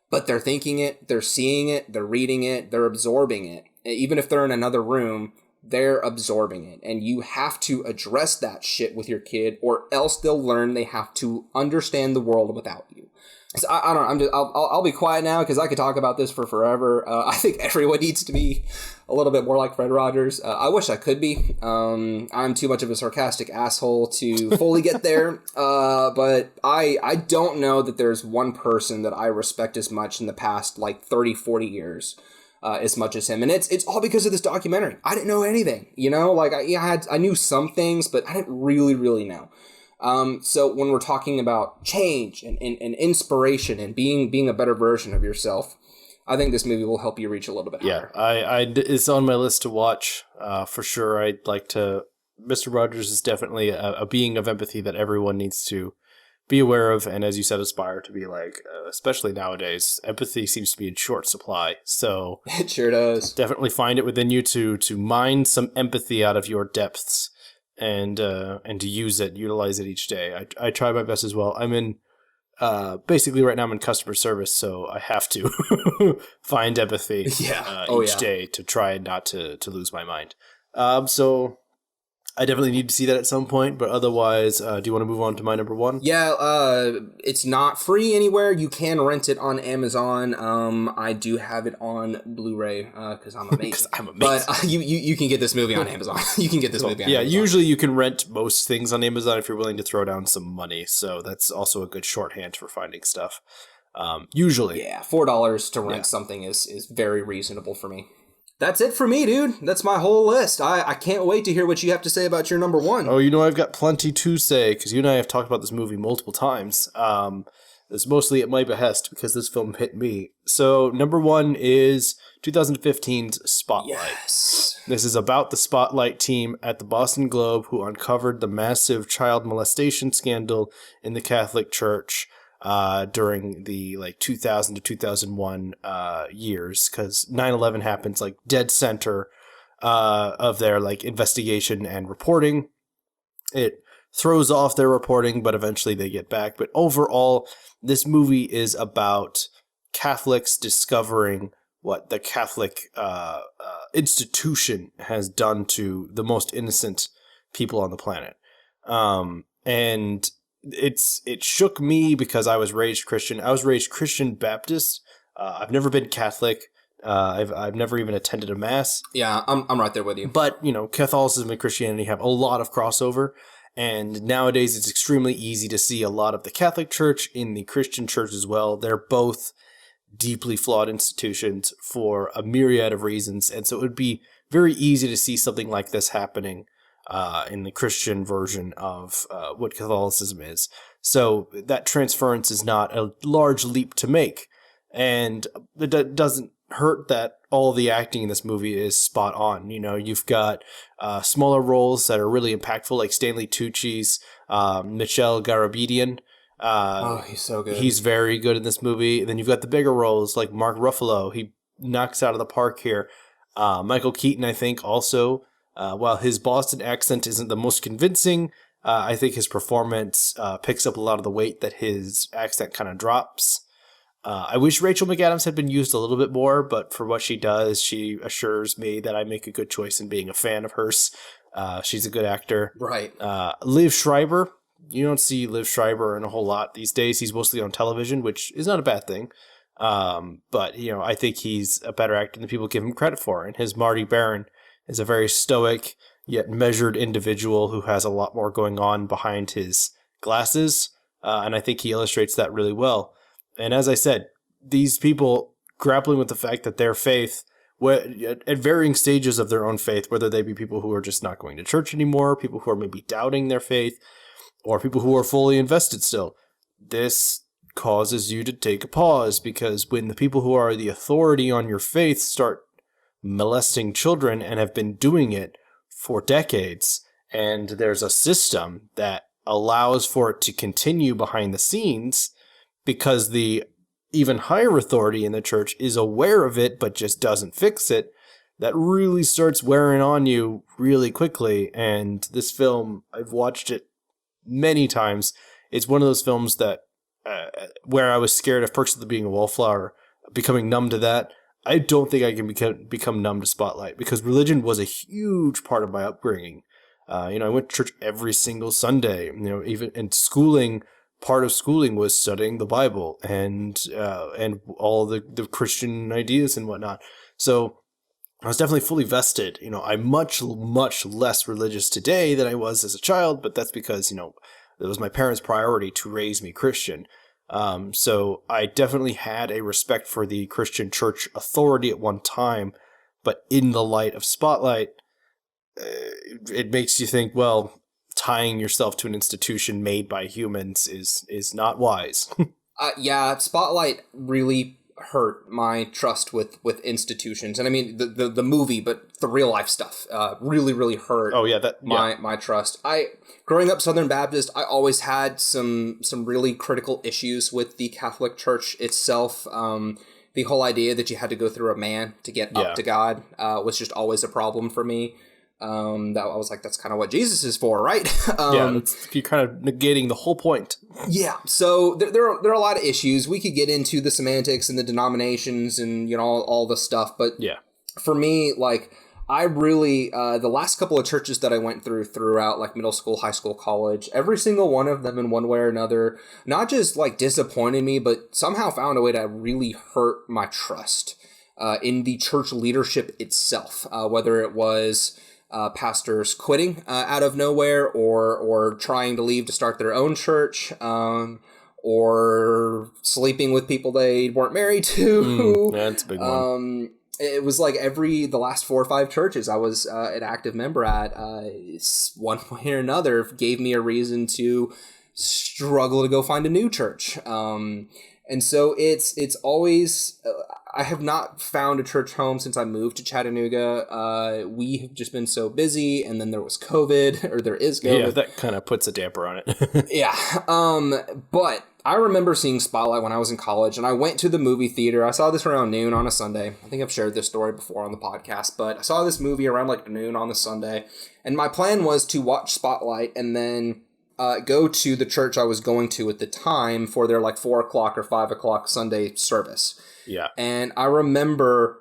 but they're thinking it, they're seeing it, they're reading it, they're absorbing it. Even if they're in another room, they're absorbing it. And you have to address that shit with your kid, or else they'll learn they have to understand the world without you. So I don't know. I'll be quiet now because I could talk about this for forever. I think everyone needs to be a little bit more like Fred Rogers. I wish I could be. I'm too much of a sarcastic asshole to fully get there. But I don't know that there's one person that I respect as much in the past like 30, 40 years as much as him. And it's all because of this documentary. I didn't know anything, like I knew some things, but I didn't really know. So when we're talking about change and inspiration and being a better version of yourself, I think this movie will help you reach a little bit higher. Yeah, it's on my list to watch for sure. I'd like to. Mr. Rogers is definitely a being of empathy that everyone needs to be aware of, and as you said, aspire to be like. Especially nowadays, empathy seems to be in short supply. So it sure does. Definitely find it within you to mine some empathy out of your depths. and to utilize it each day. I try my best as well. I'm in basically right now I'm in customer service, so I have to find empathy each day to try not to lose my mind. So I definitely need to see that at some point, but otherwise, do you want to move on to my number one? Yeah, it's not free anywhere. You can rent it on Amazon. I do have it on Blu-ray because I'm amazing. But you can get this movie on Amazon. You can get this movie on Amazon. Usually you can rent most things on Amazon if you're willing to throw down some money, so that's also a good shorthand for finding stuff. Usually. Yeah, $4 to rent something is very reasonable for me. That's it for me, dude. That's my whole list. I can't wait to hear what you have to say about your number one. Oh, I've got plenty to say, because you and I have talked about this movie multiple times. It's mostly at my behest, because this film hit me. So, number one is 2015's Spotlight. Yes. This is about the Spotlight team at the Boston Globe who uncovered the massive child molestation scandal in the Catholic Church during the 2000 to 2001 years, because 9/11 happens dead center of their investigation and reporting. It throws off their reporting, but eventually they get back. But overall, this movie is about Catholics discovering what the Catholic institution has done to the most innocent people on the planet, and it shook me because I was raised Christian. I was raised Christian Baptist. I've never been Catholic. I've never even attended a mass. Yeah, I'm right there with you. But Catholicism and Christianity have a lot of crossover, and nowadays it's extremely easy to see a lot of the Catholic Church in the Christian Church as well. They're both deeply flawed institutions for a myriad of reasons, and so it would be very easy to see something like this happening in the Christian version of what Catholicism is. So that transference is not a large leap to make. And it doesn't hurt that all the acting in this movie is spot on. You've got smaller roles that are really impactful, like Stanley Tucci's Michel Garabedian. He's so good. He's very good in this movie. And then you've got the bigger roles, like Mark Ruffalo. He knocks out of the park here. Michael Keaton, I think, also... while his Boston accent isn't the most convincing, I think his performance picks up a lot of the weight that his accent kind of drops. I wish Rachel McAdams had been used a little bit more, but for what she does, she assures me that I make a good choice in being a fan of hers. She's a good actor. Right. Liv Schreiber. You don't see Liv Schreiber in a whole lot these days. He's mostly on television, which is not a bad thing. But, I think he's a better actor than people give him credit for. And his Marty Baron is a very stoic yet measured individual who has a lot more going on behind his glasses, and I think he illustrates that really well. And as I said, these people grappling with the fact that their faith, at varying stages of their own faith, whether they be people who are just not going to church anymore, people who are maybe doubting their faith, or people who are fully invested still, this causes you to take a pause, because when the people who are the authority on your faith start molesting children and have been doing it for decades, and there's a system that allows for it to continue behind the scenes because the even higher authority in the church is aware of it but just doesn't fix it, that really starts wearing on you really quickly. And this film, I've watched it many times. It's one of those films that where I was scared of Perks of Being a Wallflower, becoming numb to that. I don't think I can become numb to Spotlight, because religion was a huge part of my upbringing. I went to church every single Sunday. Even in schooling, part of schooling was studying the Bible and all the Christian ideas and whatnot. So I was definitely fully vested. I'm much less religious today than I was as a child, but that's because it was my parents' priority to raise me Christian. So I definitely had a respect for the Christian church authority at one time, but in the light of Spotlight, it makes you think, well, tying yourself to an institution made by humans is not wise. Yeah, Spotlight really hurt my trust with institutions, and I mean the movie, but the real life stuff really hurt. Oh yeah, my trust. Growing up Southern Baptist, I always had some really critical issues with the Catholic Church itself. The whole idea that you had to go through a man to get up to God was just always a problem for me. That I was like, that's kind of what Jesus is for, right? You're kind of negating the whole point. Yeah. So there are a lot of issues. We could get into the semantics and the denominations and, you know, all the stuff. But Yeah. for me, like, I really, the last couple of churches that I went throughout, like, middle school, high school, college, every single one of them in one way or another, not just, like, disappointed me, but somehow found a way to really hurt my trust in the church leadership itself, whether it was pastors quitting out of nowhere or trying to leave to start their own church, or sleeping with people they weren't married to. That's a big one. It was like the last 4 or 5 churches I was an active member at, one way or another gave me a reason to struggle to go find a new church. And so it's always, I have not found a church home since I moved to Chattanooga. We have just been so busy, and then there was COVID, or there is COVID. Yeah, that kind of puts a damper on it. Yeah. But I remember seeing Spotlight when I was in college, and I went to the movie theater. I saw this around noon on a Sunday. I think I've shared this story before on the podcast, but I saw this movie around like noon on a Sunday, and my plan was to watch Spotlight and then go to the church I was going to at the time for their like 4 o'clock or 5 o'clock Sunday service. Yeah. And I remember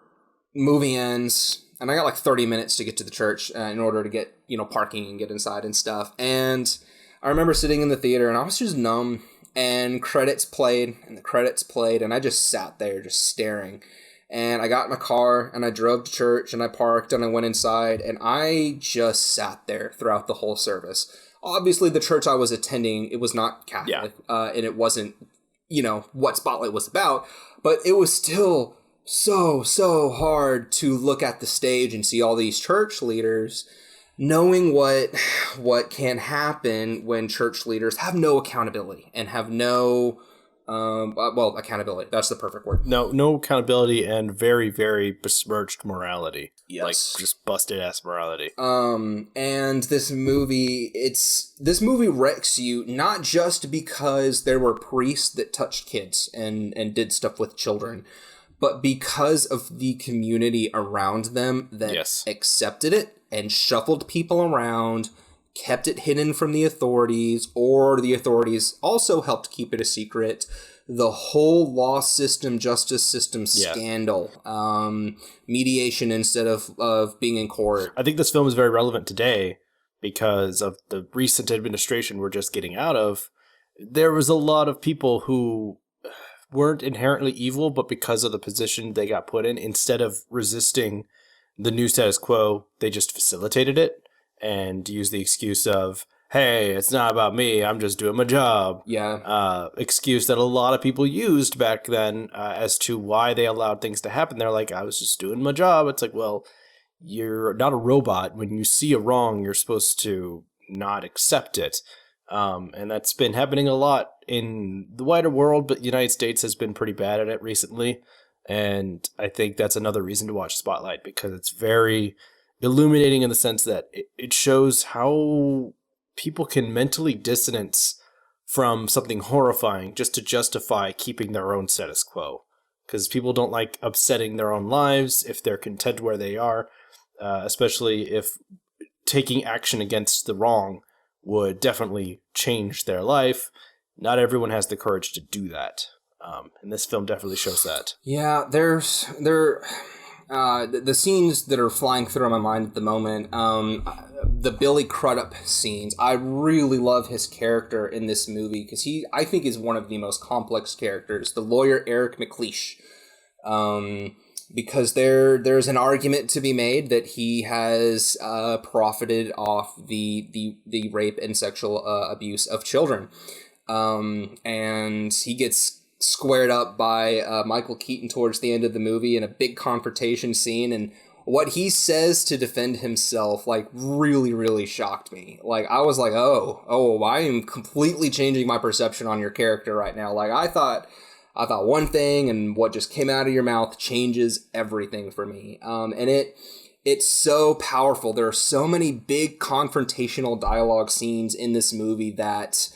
movie ends, and I got like 30 minutes to get to the church in order to get, you know, parking and get inside and stuff. And I remember sitting in the theater, and I was just numb, and credits played, and I just sat there just staring. And I got in a car, and I drove to church, and I parked, and I went inside, and I just sat there throughout the whole service. Obviously, the church I was attending, it was not Catholic, and it wasn't, you know, what Spotlight was about, but it was still so hard to look at the stage and see all these church leaders, knowing what can happen when church leaders have no accountability and have no, accountability. That's the perfect word. No accountability and very, very besmirched morality. Yes. Like just busted ass morality. And this movie wrecks you not just because there were priests that touched kids and did stuff with children, but because of the community around them that accepted it and shuffled people around, kept it hidden from the authorities, or the authorities also helped keep it a secret. The whole law system, justice system scandal, mediation instead of being in court. I think this film is very relevant today because of the recent administration we're just getting out of. There was a lot of people who weren't inherently evil, but because of the position they got put in, instead of resisting the new status quo, they just facilitated it and used the excuse of, hey, it's not about me, I'm just doing my job. Yeah. Excuse that a lot of people used back then as to why they allowed things to happen. They're like, I was just doing my job. It's like, well, you're not a robot. When you see a wrong, you're supposed to not accept it. And that's been happening a lot in the wider world, but the United States has been pretty bad at it recently. And I think that's another reason to watch Spotlight, because it's very illuminating in the sense that it shows how people can mentally dissonance from something horrifying just to justify keeping their own status quo. Because people don't like upsetting their own lives if they're content where they are, especially if taking action against the wrong would definitely change their life. Not everyone has the courage to do that. And this film definitely shows that. Yeah, the scenes that are flying through my mind at the moment, the Billy Crudup scenes. I really love his character in this movie because I think, is one of the most complex characters. The lawyer Eric McLeish, because there's an argument to be made that he has profited off the rape and sexual abuse of children, and he gets squared up by Michael Keaton towards the end of the movie in a big confrontation scene, and what he says to defend himself, like, really, really shocked me. Like, I was like, oh, I am completely changing my perception on your character right now. Like, I thought one thing, and what just came out of your mouth changes everything for me. And it's so powerful. There are so many big confrontational dialogue scenes in this movie that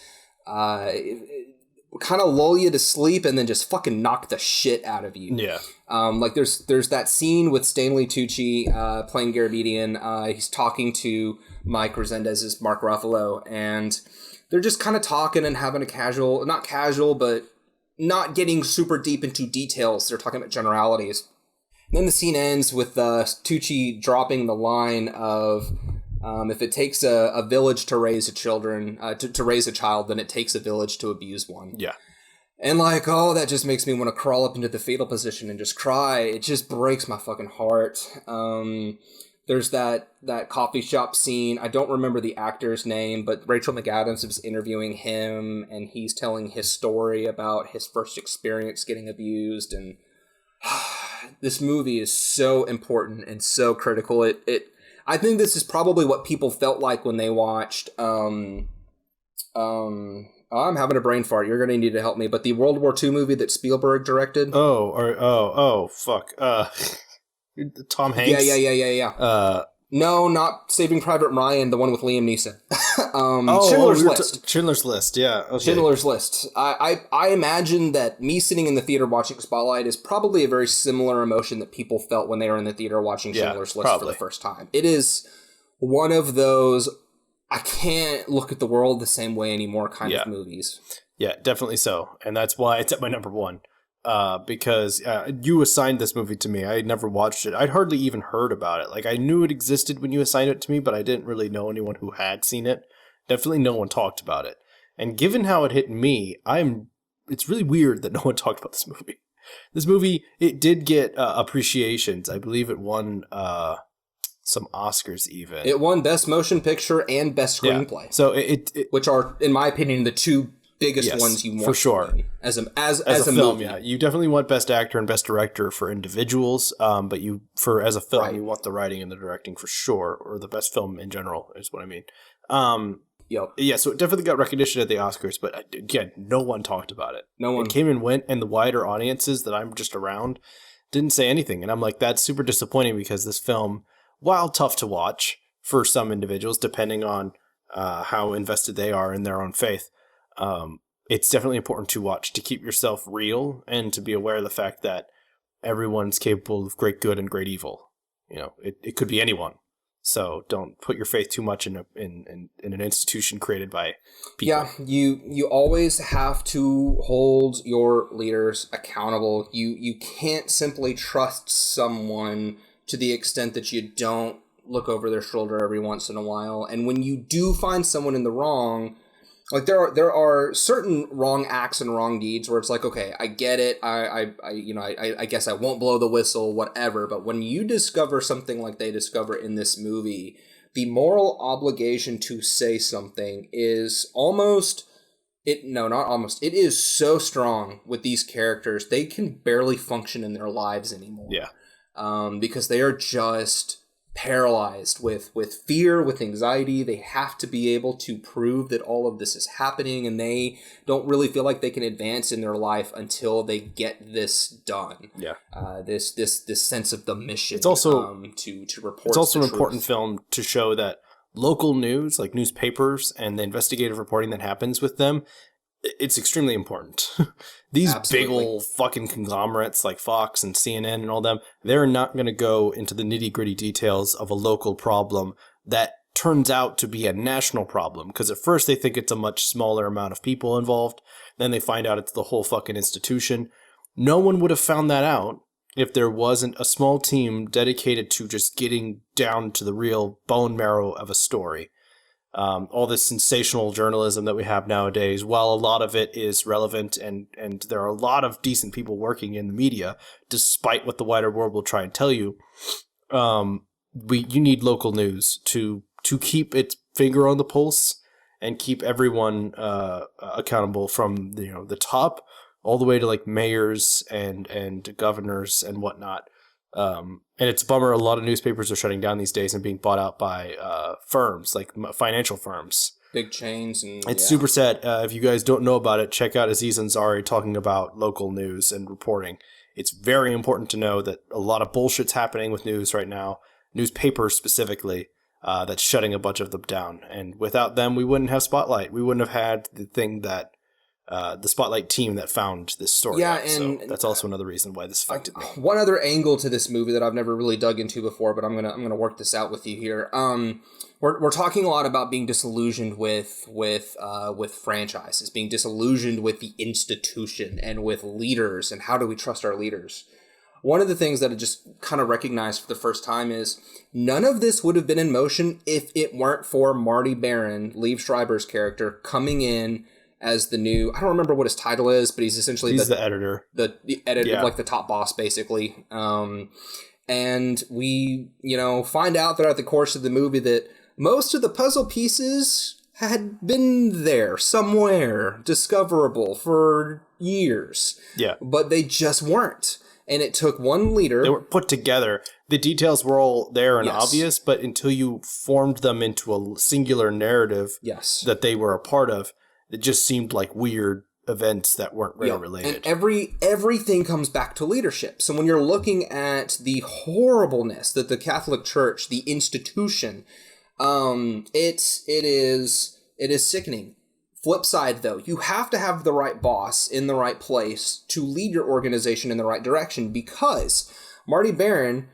kind of lull you to sleep and then just fucking knock the shit out of you. Yeah. Like there's that scene with Stanley Tucci playing Garabedian. He's talking to Mike Resendez's Mark Ruffalo, and they're just kind of talking and having a not casual, but not getting super deep into details. They're talking about generalities. And then the scene ends with Tucci dropping the line of, if it takes a village to raise to raise a child, then it takes a village to abuse one. Yeah. And like, oh, that just makes me want to crawl up into the fetal position and just cry. It just breaks my fucking heart. There's that coffee shop scene. I don't remember the actor's name, but Rachel McAdams was interviewing him, and he's telling his story about his first experience getting abused. And this movie is so important and so critical. I think this is probably what people felt like when they watched. I'm having a brain fart. You're gonna need to help me. But the World War II movie that Spielberg directed. Fuck. Tom Hanks. Yeah. No, not Saving Private Ryan, the one with Liam Neeson. Schindler's List. Schindler's List, yeah. Okay. Schindler's List. I imagine that me sitting in the theater watching Spotlight is probably a very similar emotion that people felt when they were in the theater watching Schindler's List for the first time. It is one of those, I can't look at the world the same way anymore kind of movies. Yeah, definitely so. And that's why it's at my number one. Because you assigned this movie to me. I had never watched it. I'd hardly even heard about it. Like, I knew it existed when you assigned it to me, but I didn't really know anyone who had seen it. Definitely no one talked about it. And given how it hit me, it's really weird that no one talked about this movie. This movie, it did get appreciations. I believe it won some Oscars even. It won Best Motion Picture and Best Screenplay. Yeah. So which are, in my opinion, the two biggest ones you want for sure as a film. Yeah, you definitely want Best Actor and Best Director for individuals, but as a film you want the writing and the directing for sure, or the best film in general is what I mean. Yeah, so it definitely got recognition at the Oscars, but again, no one talked about it. No one. It came and went, and the wider audiences that I'm just around didn't say anything, and I'm like, that's super disappointing, because this film, while tough to watch for some individuals depending on how invested they are in their own faith, it's definitely important to watch to keep yourself real and to be aware of the fact that everyone's capable of great good and great evil. You know, it could be anyone. So don't put your faith too much in an institution created by people. Yeah, you always have to hold your leaders accountable. You can't simply trust someone to the extent that you don't look over their shoulder every once in a while. And when you do find someone in the wrong, like there are certain wrong acts and wrong deeds where it's like, okay, I get it. I guess I won't blow the whistle, whatever. But when you discover something like they discover in this movie, the moral obligation to say something is it is so strong with these characters. They can barely function in their lives anymore. Yeah. Because they are just paralyzed with fear, with anxiety. They have to be able to prove that all of this is happening, and they don't really feel like they can advance in their life until they get this done. Yeah. This sense of the mission. It's also to report. It's also an important film to show that local news, like newspapers and the investigative reporting that happens with them, it's extremely important. These big old fucking conglomerates like Fox and CNN and all them, they're not going to go into the nitty-gritty details of a local problem that turns out to be a national problem. Because at first they think it's a much smaller amount of people involved. Then they find out it's the whole fucking institution. No one would have found that out if there wasn't a small team dedicated to just getting down to the real bone marrow of a story. All this sensational journalism that we have nowadays, while a lot of it is relevant and there are a lot of decent people working in the media, despite what the wider world will try and tell you, you need local news to keep its finger on the pulse and keep everyone accountable from the top all the way to like mayors and governors and whatnot. And it's a bummer. A lot of newspapers are shutting down these days and being bought out by firms, like financial firms. Big chains. And it's super sad. If you guys don't know about it, check out Aziz Ansari talking about local news and reporting. It's very important to know that a lot of bullshit's happening with news right now, newspapers specifically, that's shutting a bunch of them down. And without them, we wouldn't have Spotlight. We wouldn't have had the thing that the Spotlight team that found this story. Yeah, out. and so that's also another reason why this affected me. One other angle to this movie that I've never really dug into before, but I'm gonna work this out with you here. We're talking a lot about being disillusioned with franchises, being disillusioned with the institution and with leaders, and how do we trust our leaders? One of the things that I just kind of recognized for the first time is none of this would have been in motion if it weren't for Marty Baron, Liev Schreiber's character, coming in as the new, I don't remember what his title is, but he's essentially the editor. The editor, like the top boss, basically. And we, find out throughout the course of the movie that most of the puzzle pieces had been there somewhere, discoverable for years. Yeah. But they just weren't. And it took one leader. They were put together. The details were all there and obvious, but until you formed them into a singular narrative that they were a part of, it just seemed like weird events that weren't really related. And everything comes back to leadership. So when you're looking at the horribleness that the Catholic Church, the institution, it is sickening. Flip side, though, you have to have the right boss in the right place to lead your organization in the right direction, because Marty Baron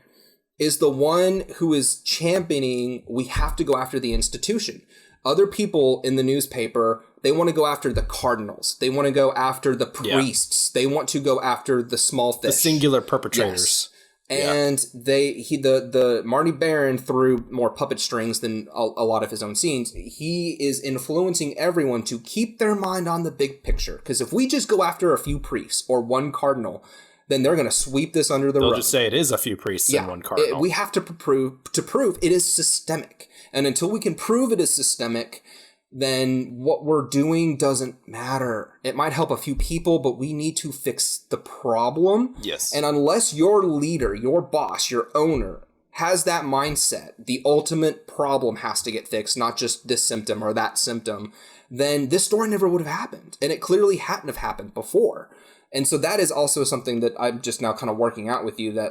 is the one who is championing, we have to go after the institution. Other people in the newspaper, they want to go after the cardinals. They want to go after the priests. They want to go after the small fish. The singular perpetrators. Yes. And the Marty Baron, through more puppet strings than a lot of his own scenes, he is influencing everyone to keep their mind on the big picture. Because if we just go after a few priests or one cardinal, then they're going to sweep this under the rug. They'll just say it is a few priests and one cardinal. We have to prove it is systemic. And until we can prove it is systemic, then what we're doing doesn't matter. It might help a few people, but we need to fix the problem. Yes. And unless your leader, your boss, your owner has that mindset, the ultimate problem has to get fixed, not just this symptom or that symptom, then this story never would have happened. And it clearly hadn't have happened before. And so that is also something that I'm just now kind of working out with you, that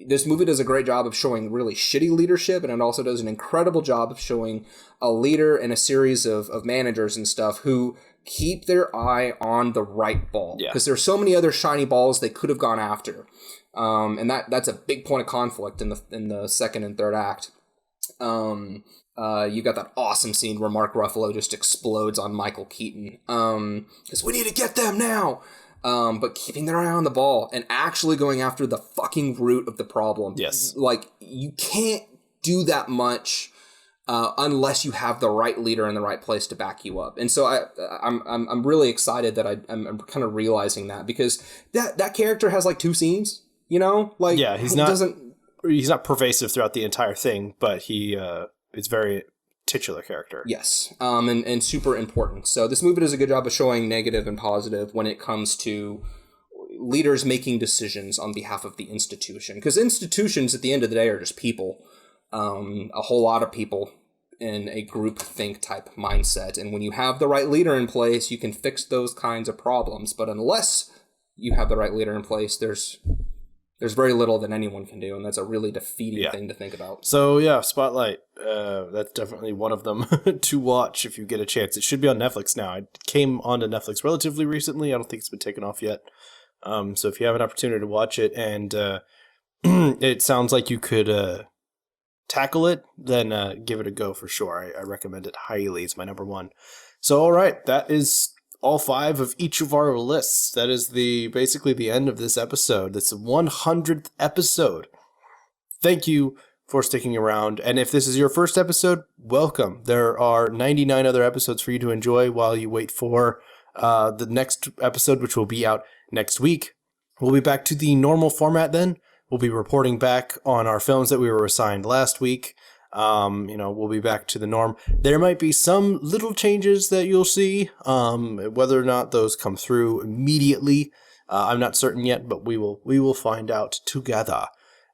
this movie does a great job of showing really shitty leadership, and it also does an incredible job of showing a leader and a series of managers and stuff who keep their eye on the right ball. Because there's so many other shiny balls they could have gone after. And that's a big point of conflict in the second and third act. You got that awesome scene where Mark Ruffalo just explodes on Michael Keaton. Because we need to get them now. But keeping their eye on the ball and actually going after the fucking root of the problem. Yes. You can't do that much unless you have the right leader in the right place to back you up. And so I'm really excited that I'm kind of realizing that, because that character has 2 scenes, he's not pervasive throughout the entire thing, but he is very titular character. Yes, and super important. So this movie does a good job of showing negative and positive when it comes to leaders making decisions on behalf of the institution. Because institutions, at the end of the day, are just people. A whole lot of people in a group think type mindset. And when you have the right leader in place, you can fix those kinds of problems. But unless you have the right leader in place, there's very little that anyone can do, and that's a really defeating thing to think about. So, Spotlight, that's definitely one of them to watch if you get a chance. It should be on Netflix now. It came onto Netflix relatively recently. I don't think it's been taken off yet. So if you have an opportunity to watch it, and it sounds like you could tackle it, then give it a go for sure. I recommend it highly. It's my number one. So, all right, that is all 5 of each of our lists. That is basically the end of this episode. It's the 100th episode. Thank you for sticking around. And if this is your first episode, welcome. There are 99 other episodes for you to enjoy while you wait for the next episode, which will be out next week. We'll be back to the normal format then. We'll be reporting back on our films that we were assigned last week. We'll be back to the norm. There might be some little changes that you'll see, whether or not those come through immediately. I'm not certain yet, but we will find out together.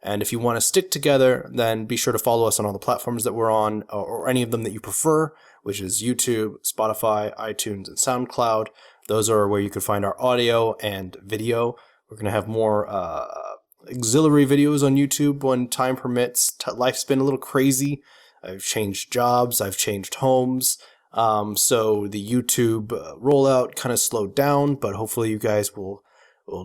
And if you want to stick together, then be sure to follow us on all the platforms that we're on, or any of them that you prefer, which is YouTube, Spotify, iTunes, and SoundCloud. Those are where you can find our audio and video. We're going to have more auxiliary videos on YouTube when time permits. Life's been a little crazy. I've changed jobs. I've changed homes. So the YouTube rollout kind of slowed down, but hopefully you guys will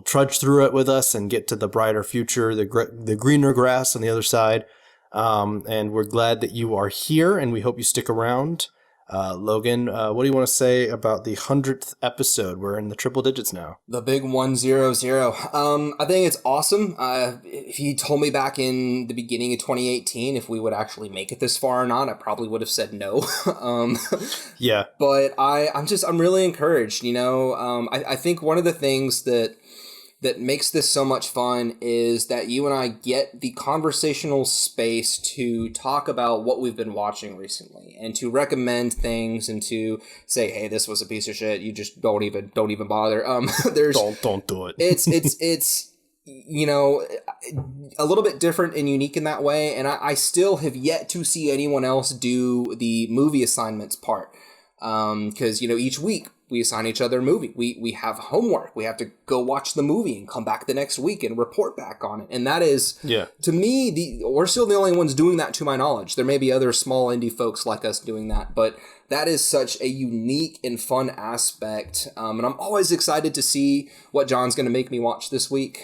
trudge through it with us and get to the brighter future, the greener grass on the other side. And we're glad that you are here, and we hope you stick around. Logan, what do you want to say about the 100th episode? We're in the triple digits now. The big 100. I think it's awesome. If you told me back in the beginning of 2018 if we would actually make it this far or not, I probably would have said no. Yeah. But I'm really encouraged. I think one of the things that makes this so much fun is that you and I get the conversational space to talk about what we've been watching recently and to recommend things and to say, hey, this was a piece of shit. You just don't even bother. Don't do it. It's a little bit different and unique in that way. And I still have yet to see anyone else do the movie assignments part. Because, each week we assign each other a movie. We have homework. We have to go watch the movie and come back the next week and report back on it. And that is, to me, we're still the only ones doing that to my knowledge. There may be other small indie folks like us doing that, but that is such a unique and fun aspect. And I'm always excited to see what John's going to make me watch this week.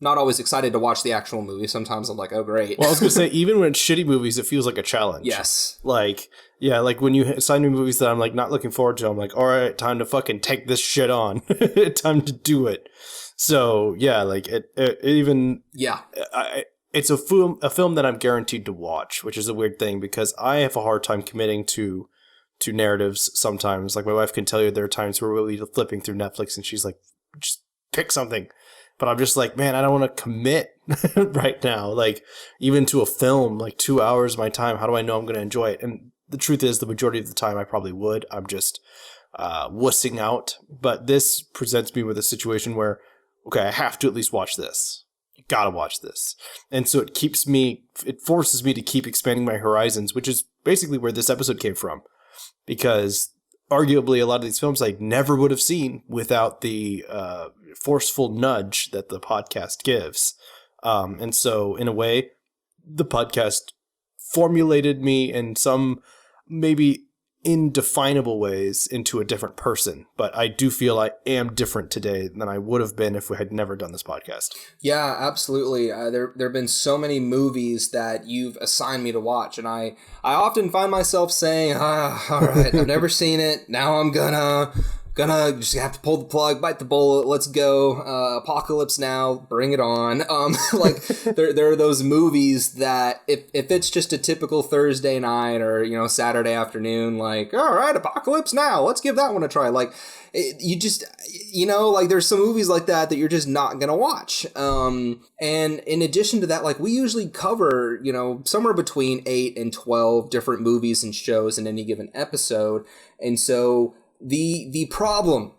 Not always excited to watch the actual movie. Sometimes I'm like, oh, great. Well, I was going to say, even when it's shitty movies, it feels like a challenge. Yes. Like when you assign me movies that I'm like not looking forward to, I'm like, all right, time to fucking take this shit on. Time to do it. So yeah, like it even it's a film that I'm guaranteed to watch, which is a weird thing because I have a hard time committing to narratives sometimes. Like my wife can tell you there are times where we'll be flipping through Netflix and she's like, just pick something. But I'm just like, man, I don't want to commit right now. Like even to a film, like 2 hours of my time, how do I know I'm going to enjoy it? And the truth is the majority of the time I probably would. I'm just wussing out. But this presents me with a situation where, okay, I have to at least watch this. You got to watch this. And so it forces me to keep expanding my horizons, which is basically where this episode came from. Because arguably a lot of these films I never would have seen without the forceful nudge that the podcast gives. And so in a way, the podcast formulated me in some maybe indefinable ways into a different person. But I do feel I am different today than I would have been if we had never done this podcast. Yeah, absolutely. There have been so many movies that you've assigned me to watch, and I often find myself saying, all right, I've never seen it. Now I'm gonna just have to pull the plug, bite the bullet. Let's go. Apocalypse Now, bring it on. Like there are those movies that if it's just a typical Thursday night or, Saturday afternoon, like, all right, Apocalypse Now, let's give that one a try. Like you just, like there's some movies like that you're just not going to watch. And in addition to that, like we usually cover, somewhere between 8 and 12 different movies and shows in any given episode. And so the problem,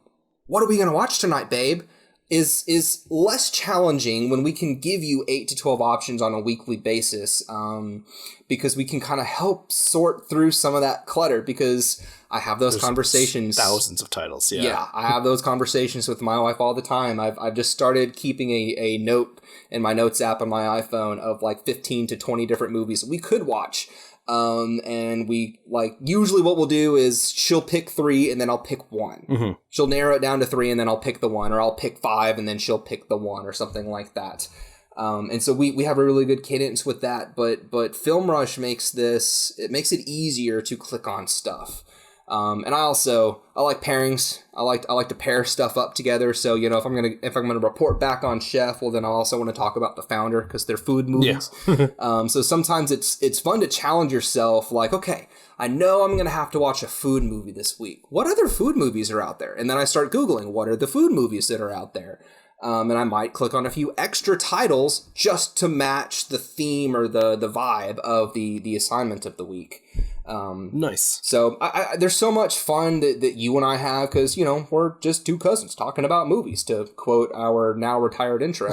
what are we going to watch tonight, babe, is less challenging when we can give you 8 to 12 options on a weekly basis, because we can kind of help sort through some of that clutter, because I have those conversations. Thousands of titles, yeah. Yeah, I have those conversations with my wife all the time. I've just started keeping a note in my notes app on my iPhone of like 15 to 20 different movies we could watch. And we usually what we'll do is she'll pick 3 and then I'll pick 1. Mm-hmm. She'll narrow it down to 3 and then I'll pick the 1, or I'll pick 5 and then she'll pick the 1 or something like that. And so we have a really good cadence with that, but Film Rush makes it easier to click on stuff. And I like pairings. I like to pair stuff up together. So, if I'm gonna report back on Chef, well, then I also want to talk about The Founder because they're food movies. Yeah. So sometimes it's fun to challenge yourself. Like, okay, I know I'm gonna have to watch a food movie this week. What other food movies are out there? And then I start Googling what are the food movies that are out there. And I might click on a few extra titles just to match the theme or the vibe of the assignment of the week. Nice. So there's so much fun that you and I have because, we're just two cousins talking about movies, to quote our now retired intro.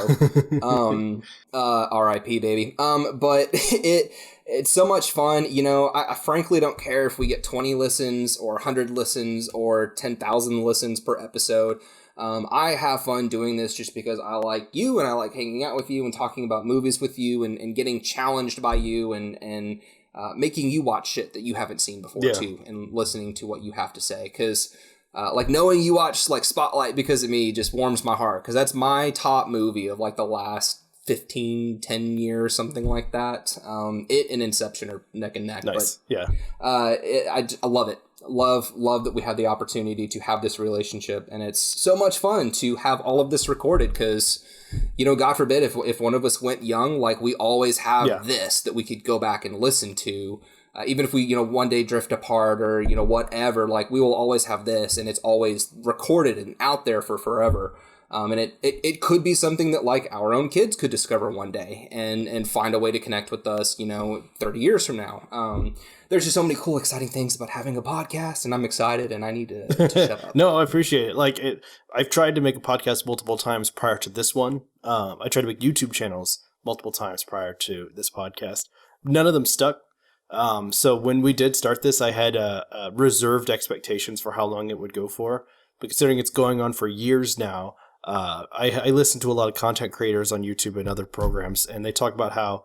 R.I.P. baby. But it's so much fun. I frankly don't care if we get 20 listens or 100 listens or 10,000 listens per episode. I have fun doing this just because I like you and I like hanging out with you and talking about movies with you and getting challenged by you and making you watch shit that you haven't seen before Yeah. too, and listening to what you have to say. Because like knowing you watch like Spotlight because of me just warms my heart, because that's my top movie of like the last 10 years, something like that. It and Inception are neck and neck. Nice. But Yeah. I love it. Love that we have the opportunity to have this relationship, and it's so much fun to have all of this recorded, because God forbid if one of us went young, like we always have this that we could go back and listen to, even if we one day drift apart or whatever, like we will always have this, and it's always recorded and out there for forever. And it could be something that like our own kids could discover one day and find a way to connect with us 30 years from now. There's just so many cool, exciting things about having a podcast, and I'm excited, and I need to shut up. No, I appreciate it. I've tried to make a podcast multiple times prior to this one. I tried to make YouTube channels multiple times prior to this podcast. None of them stuck. So when we did start this, I had reserved expectations for how long it would go for. But considering it's going on for years now, I listen to a lot of content creators on YouTube and other programs, and they talk about how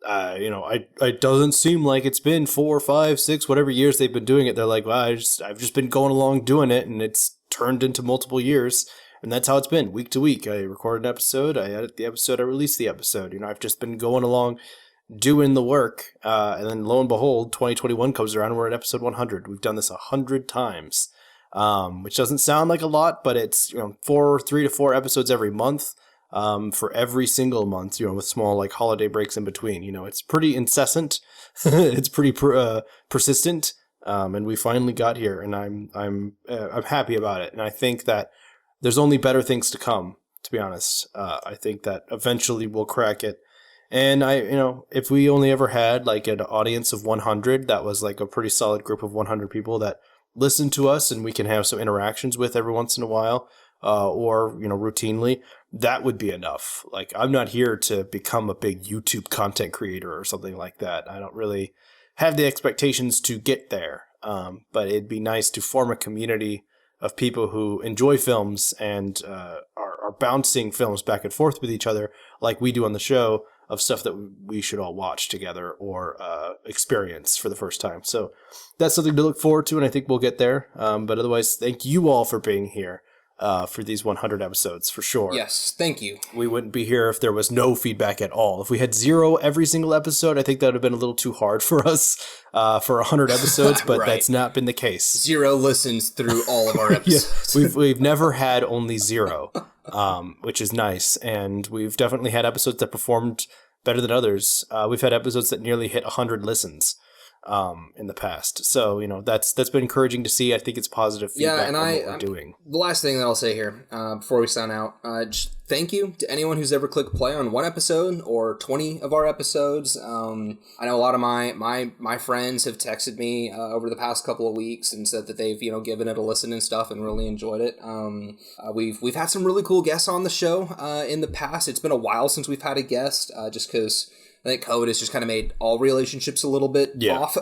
it doesn't seem like it's been 4, 5, 6, whatever years they've been doing it. They're like, well, I've just been going along doing it, and it's turned into multiple years, and that's how it's been week to week. I record an episode, I edit the episode, I release the episode. I've just been going along doing the work, and then lo and behold, 2021 comes around, and we're at episode 100. We've done this 100 times, which doesn't sound like a lot, but it's 3 to 4 episodes every month. For every single month, with small like holiday breaks in between. It's pretty incessant. It's pretty persistent. And we finally got here, and I'm happy about it. And I think that there's only better things to come, to be honest. I think that eventually we'll crack it. And if we only ever had like an audience of 100, that was like a pretty solid group of 100 people that listen to us and we can have some interactions with every once in a while, or routinely, that would be enough. Like, I'm not here to become a big YouTube content creator or something like that. I don't really have the expectations to get there. But it'd be nice to form a community of people who enjoy films and are bouncing films back and forth with each other, like we do on the show, of stuff that we should all watch together or experience for the first time. So that's something to look forward to, and I think we'll get there. But otherwise, thank you all for being here for these 100 episodes, for sure. Yes, thank you. We wouldn't be here if there was no feedback at all. If we had 0 every single episode, I think that would have been a little too hard for us for 100 episodes, but Right. That's not been the case. 0 listens through all of our episodes. We've never had only 0, which is nice, and we've definitely had episodes that performed better than others. We've had episodes that nearly hit 100 listens in the past. So, that's been encouraging to see. I think it's positive feedback on what we're doing. The last thing that I'll say here before we sign out, just thank you to anyone who's ever clicked play on one episode or 20 of our episodes. I know a lot of my friends have texted me over the past couple of weeks and said that they've given it a listen and stuff and really enjoyed it. We've had some really cool guests on the show in the past. It's been a while since we've had a guest, just because I think COVID has just kind of made all relationships a little bit off.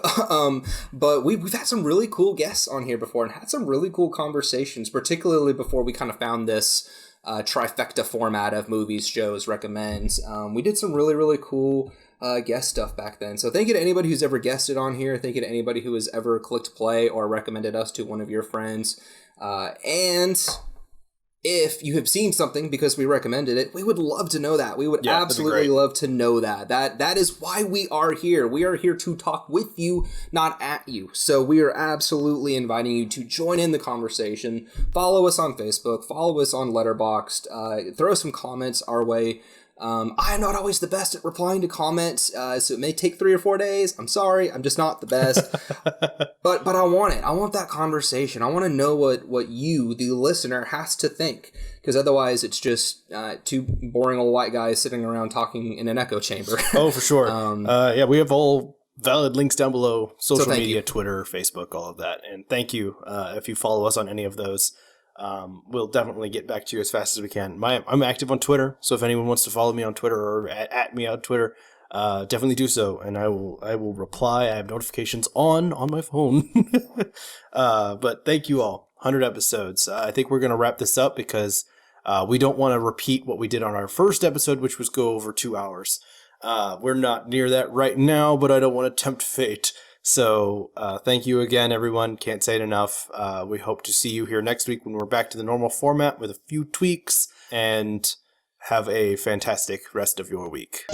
But we've had some really cool guests on here before and had some really cool conversations, particularly before we kind of found this trifecta format of movies, shows, recommends. We did some really, really cool guest stuff back then. So thank you to anybody who's ever guested on here. Thank you to anybody who has ever clicked play or recommended us to one of your friends. And if you have seen something because we recommended it, we would love to know that. We would absolutely love to know that. That is why we are here. We are here to talk with you, not at you. So we are absolutely inviting you to join in the conversation. Follow us on Facebook. Follow us on Letterboxd. Throw some comments our way. I'm not always the best at replying to comments, so it may take 3 or 4 days. I'm sorry, I'm just not the best. but I want it. I want that conversation. I want to know what you, the listener, has to think. Because otherwise it's just 2 boring old white guys sitting around talking in an echo chamber. Oh, for sure. We have all valid links down below. Social media, you. Twitter, Facebook, all of that. And thank you if you follow us on any of those. We'll definitely get back to you as fast as we can. I'm active on Twitter, so if anyone wants to follow me on Twitter or at me on Twitter, definitely do so, and I will reply. I have notifications on my phone. But thank you all. 100 episodes. I think we're going to wrap this up because we don't want to repeat what we did on our first episode, which was go over 2 hours. We're not near that right now, but I don't want to tempt fate. So thank you again, everyone. Can't say it enough. We hope to see you here next week when we're back to the normal format with a few tweaks, and have a fantastic rest of your week.